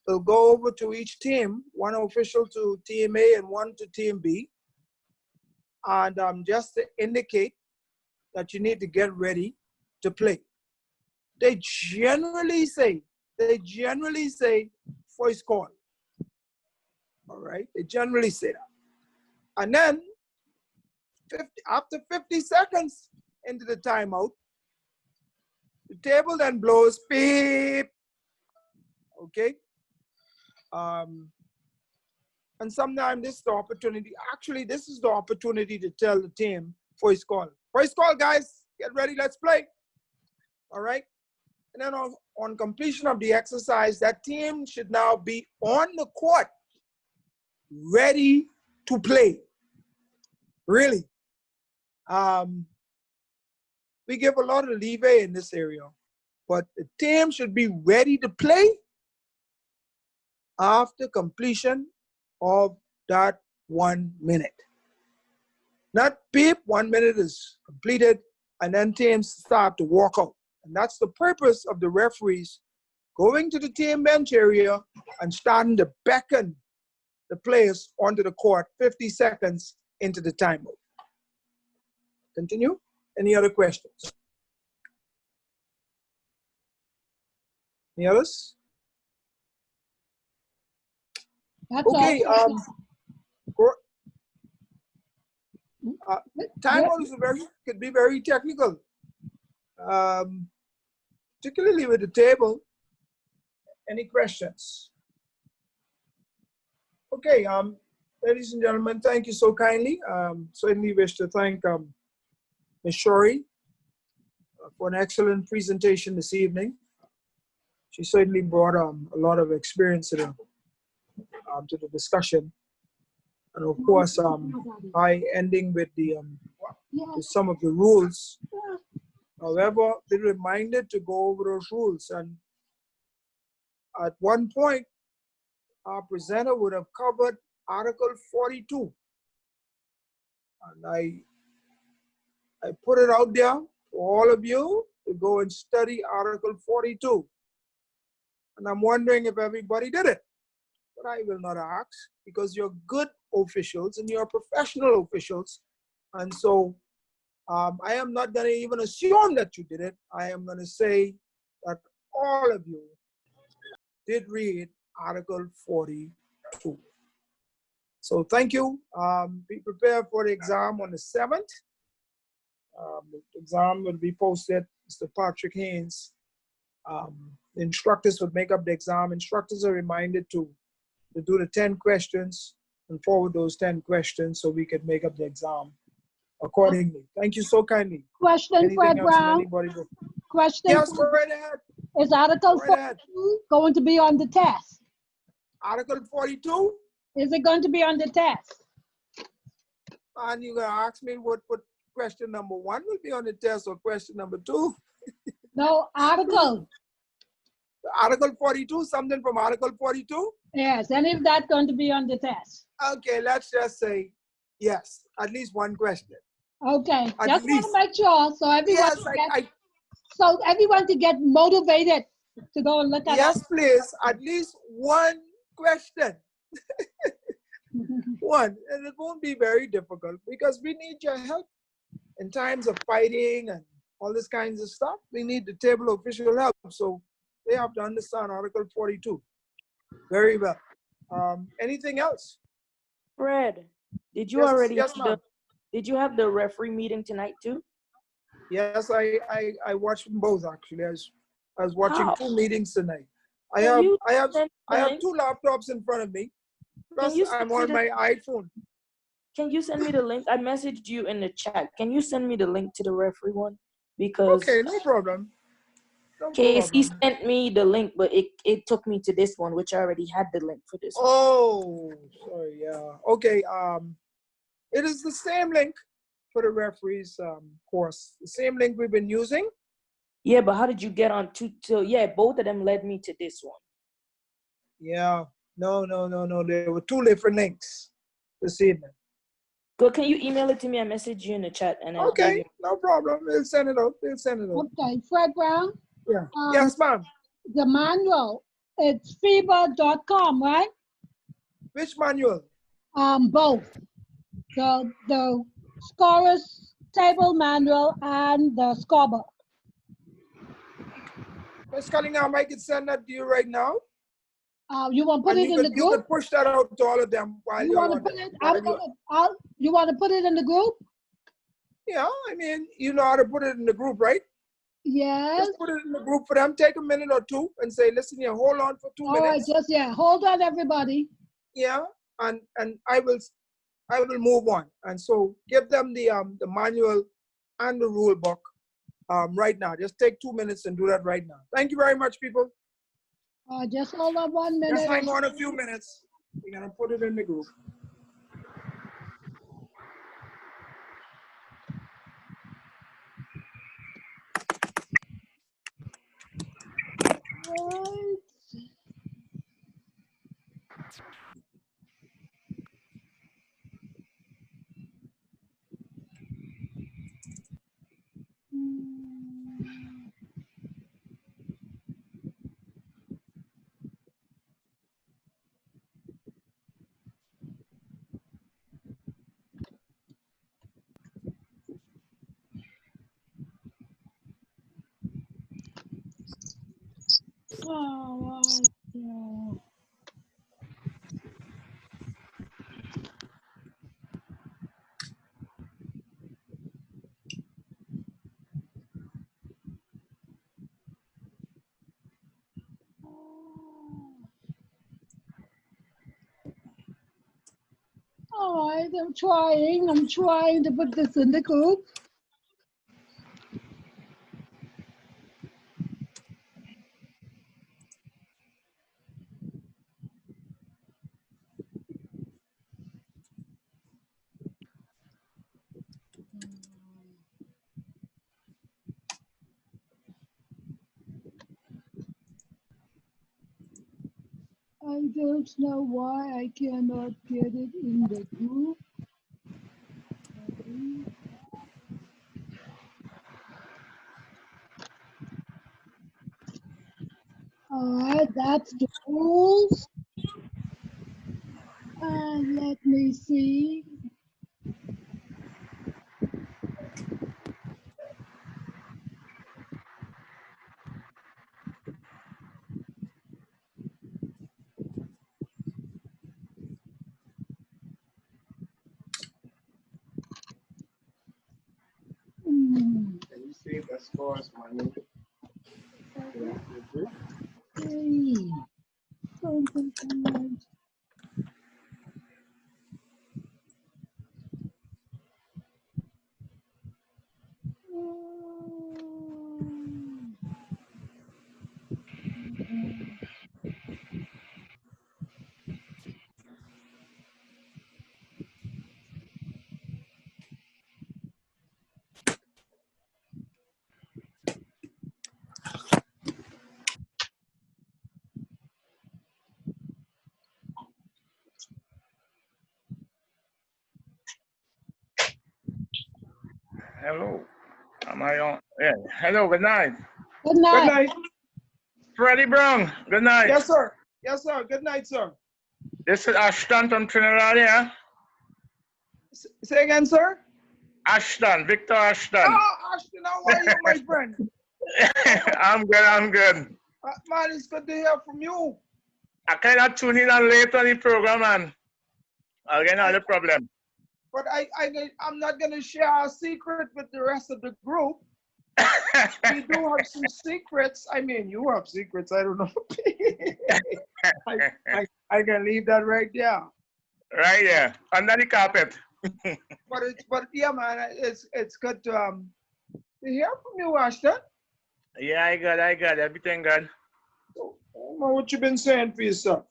B: will go over to each team, one official to team A and one to team B, and just to indicate that you need to get ready to play. They generally say voice call. All right, they generally say that. And then after 50 seconds into the timeout, the table then blows beep. Okay. And sometimes this is the opportunity. Actually, this is the opportunity to tell the team voice call. Voice call, guys. Get ready. Let's play. All right. And then on completion of the exercise, that team should now be on the court, ready to play. Really. We give a lot of leeway in this area, but the team should be ready to play after completion of that 1 minute. Not beep, 1 minute is completed, and then teams start to walk out. And that's the purpose of the referees going to the team bench area and starting to beckon the players onto the court 50 seconds into the timeout. Continue. Any other questions? Any others? Okay. Timeout is could be very technical, particularly with the table. Any questions? Okay. Ladies and gentlemen, thank you so kindly. Certainly wish to thank Ms. Shori for an excellent presentation this evening. She certainly brought a lot of experience to the discussion. And of course, by ending with with some of the rules. However, be reminded to go over those rules. And at one point, our presenter would have covered Article 42 And I put it out there for all of you to go and study Article 42. And I'm wondering if everybody did it. But I will not ask because you're good officials and you're professional officials. And so I am not going to even assume that you did it. I am going to say that all of you did read Article 42. So thank you. Be prepared for the exam on the 7th. The exam will be posted. Mr. Patrick Haynes. The instructors would make up the exam. Instructors are reminded to do the 10 questions and forward those 10 questions so we could make up the exam accordingly. Thank you so kindly.
A: Question,
B: Anything
A: Fred
B: else from
A: Brown?
B: anybody?
A: Question.
B: Yes, go right ahead.
A: Is Article
B: Go right ahead.
A: 42 going to be on the test?
B: Article 42?
A: Is it going to be on the test?
B: And you're going to ask me what question number 1 will be on the test or question number 2?
A: No, article.
B: Article 42, something from Article 42?
A: Yes, and if that's going to be on the test?
B: Okay, let's just say yes, at least one question.
A: Okay,
B: At
A: just want
B: least.
A: to make sure so everyone,
B: Yes,
A: so everyone can get motivated to go and look at
B: yes, please, at least one question. One, and it won't be very difficult because we need your help in times of fighting and all this kinds of stuff. We need the table official help, so they have to understand Article 42. Very well. Anything else?
N: Fred, did you
B: Yes,
N: already
B: yes,
N: have
B: ma'am.
N: did you have the referee meeting tonight too?
B: Yes, I watched them both actually. I was watching
N: How?
B: 2 meetings tonight. I
N: Can you
B: have
N: send the
B: I have
N: link?
B: 2 laptops in front of me. Plus,
N: You send
B: I'm
N: me
B: on
N: the
B: my iPhone.
N: Can you send me the link? I messaged you in the chat. Can you send me the link to the referee one? Because
B: Okay, no problem. No
N: Casey
B: problem.
N: sent me the link, but it took me to this one, which I already had the link for this one.
B: Oh, sorry. Yeah. Okay. It is the same link for the referees course. The same link we've been using.
N: Yeah, but how did you get on to yeah, both of them led me to this one.
B: Yeah. No. There were 2 different links this evening.
N: Good. Can you email it to me? I messaged you in the chat and I gave you.
B: Okay, no problem. We'll send it out. We'll send it out.
A: Okay, Fred Brown?
B: Yeah. Yes, ma'am.
A: The manual, it's FIBA.com, right?
B: Which manual?
A: Both. The scorers table manual and the scoreboard.
B: Ms. Cunningham, I can send that to you right now.
A: You want to put it in the
B: You
A: group?
B: could push that out to all of them while
A: You
B: you're
A: want to
B: on
A: put
B: there.
A: it? You want to put it in the group?
B: Yeah, I mean, you know how to put it in the group, right?
A: Yes.
B: Just put it in the group for them. Take a minute or 2 and say, listen here, hold on for 2 minutes.
A: All right, just hold on, everybody.
B: Yeah, and I will move on. And so give them the manual and the rule book right now. Just take 2 minutes and do that right now. Thank you very much, people.
A: Just hold on 1 minute.
B: Just hang on a few minutes. We're gonna put it in the group.
A: Right. Oh, yeah. All right, I'm trying to put this in the group. I don't know why I cannot get it in the group. That's the rules. And let me see.
C: Can you save the scores, man?
A: Three.
O: Hello. Am I on? Yeah. Hello, good night.
A: Good night.
B: Good night.
O: Freddie Brown, good night.
B: Yes, sir. Yes, sir. Good night, sir.
O: This is Ashton from Trinidad, yeah?
B: Say again, sir?
O: Ashton, Victor Ashton.
B: Oh, Ashton, how are you, my friend?
O: I'm good, I'm good.
B: Man, it's good to hear from you.
O: I kind of tune in on late on the program, and again, all the problem.
B: But I'm not going to share our secret with the rest of the group. We do have some secrets. I mean, you have secrets. I don't know. I can leave that right there.
O: Right there, under the carpet.
B: but yeah, man, it's good to hear from you, Ashton.
O: Yeah, I got everything good.
B: What you been saying for yourself?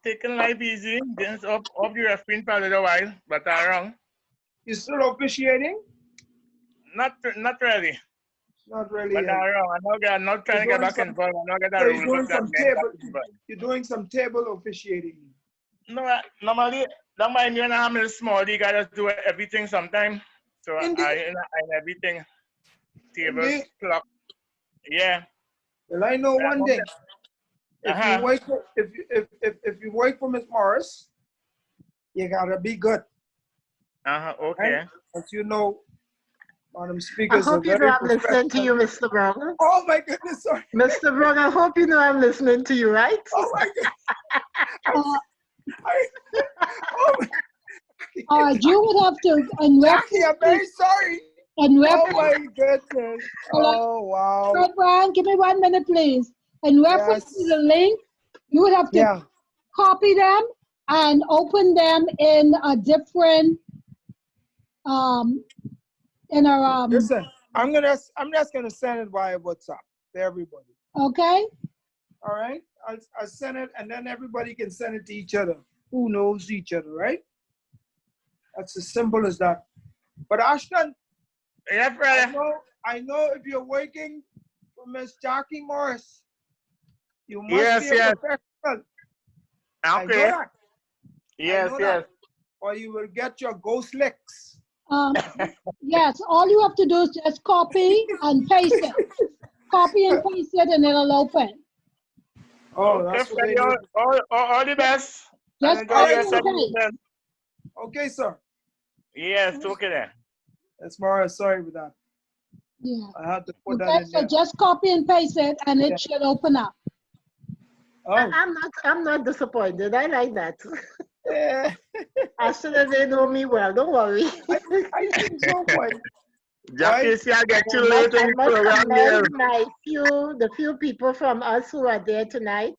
O: Taking life easy. Just up the referee for a little while, but I'm wrong.
B: You still officiating?
O: Not really.
B: Not really.
O: But I'm wrong. I'm not trying to get back involved. I'm not getting
B: So
O: a
B: you're
O: rule
B: doing
O: book
B: some
O: that
B: table. You're doing some table officiating.
O: No, normally, don't mind me when I'm in a small league. I just do everything sometimes. So I everything. Tables,
B: Indeed.
O: clock. Yeah.
B: Well, I know one thing. If you work for, if you work for Miss Morris, you gotta be good.
O: Okay.
B: Right? As you know, Madam
P: I
B: Speaker.
P: hope you know I'm listening to you, Mr. Brown.
B: Oh my goodness, sorry.
P: Mr. Brown, I hope you know I'm listening to you, right?
B: Oh my goodness.
A: You would have to, and
B: Jackie, I'm very sorry.
A: And
B: oh my goodness. Oh wow.
A: Fred Brown, give me 1 minute, please. In reference to the link, you would have to copy them and open them in a different
B: Listen, I'm just gonna send it via WhatsApp to everybody.
A: Okay.
B: All right. I'll send it, and then everybody can send it to each other. Who knows each other, right? That's as simple as that. But Ashton,
O: yeah, brother.
B: I know if you're working for Miss Jackie Morris, you must be a professional.
O: Okay.
B: I know that.
O: Yes,
B: that. Or you will get your ghost licks.
A: Yes, all you have to do is just copy and paste it. Copy and paste it, and it'll open.
B: Oh, that's what they do.
O: All the best.
A: Just copy and paste.
B: Okay, sir.
O: Yes, okay then.
B: That's Morris. Sorry for that.
A: Yeah.
B: I had to put that in
A: So
B: there.
A: just copy and paste it, and it should open up.
B: Oh.
P: I'm not disappointed. I like that.
B: Yeah.
P: As soon as they know me well, don't worry.
B: I think so, boy.
O: Jackie, see, I get you later in the program here.
P: The few people from us who are there tonight.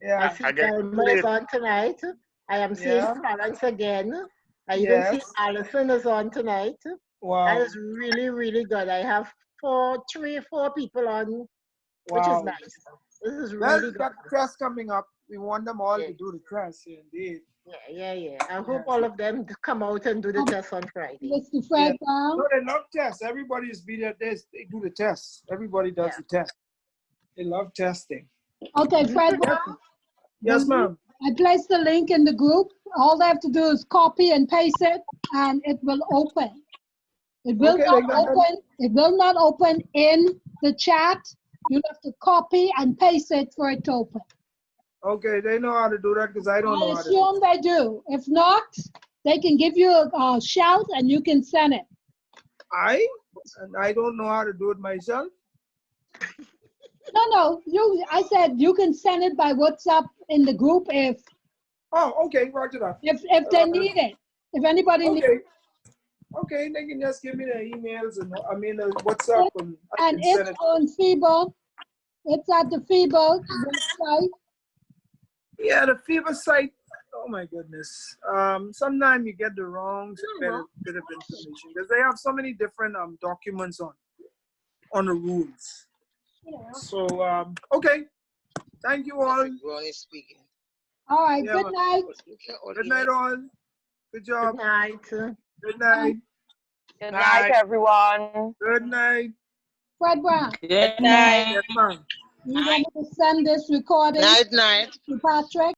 B: Yeah.
P: I see Delma is on tonight. I am seeing Clarence again. I even see Allison is on tonight.
B: Wow.
P: That is really, really good. I have 3 or 4 people on, which is nice. This is really good.
B: Got test coming up. We want them all to do the test, indeed.
P: Yeah. I hope all of them come out and do the test on Friday.
A: Mr. Fred Brown.
B: No, they love tests. Everybody's be there. They do the tests. Everybody does the test. They love testing.
A: Okay, Fred Brown.
B: Yes, ma'am.
A: I placed the link in the group. All they have to do is copy and paste it, and it will open. It will not open. It will not open in the chat. You have to copy and paste it for it to open.
B: Okay, they know how to do that because I don't know
A: I
B: how to do
A: assume they do. If not, they can give you a shout and you can send it.
B: And I don't know how to do it myself.
A: No, I said you can send it by WhatsApp in the group if.
B: Oh, okay, roger that.
A: If they need it, if anybody needs it.
B: Okay, they can just give me the emails and WhatsApp and I
A: And
B: can send
A: it's
B: it.
A: on FIBA. It's at the FIBA website.
B: Yeah, the FIBA site. Oh my goodness. Sometimes you get the wrong bit of information because they have so many different documents on the rules. So okay. Thank you all.
P: Ronnie speaking.
A: All right.
B: Yeah,
A: good night.
B: Good night, all. Good job.
P: Good night.
B: Good night.
F: Good night, everyone.
B: Good night.
A: Fred Brown.
F: Good night.
B: Yes, ma'am.
A: You want me to send this recording
P: Night.
A: to Patrick?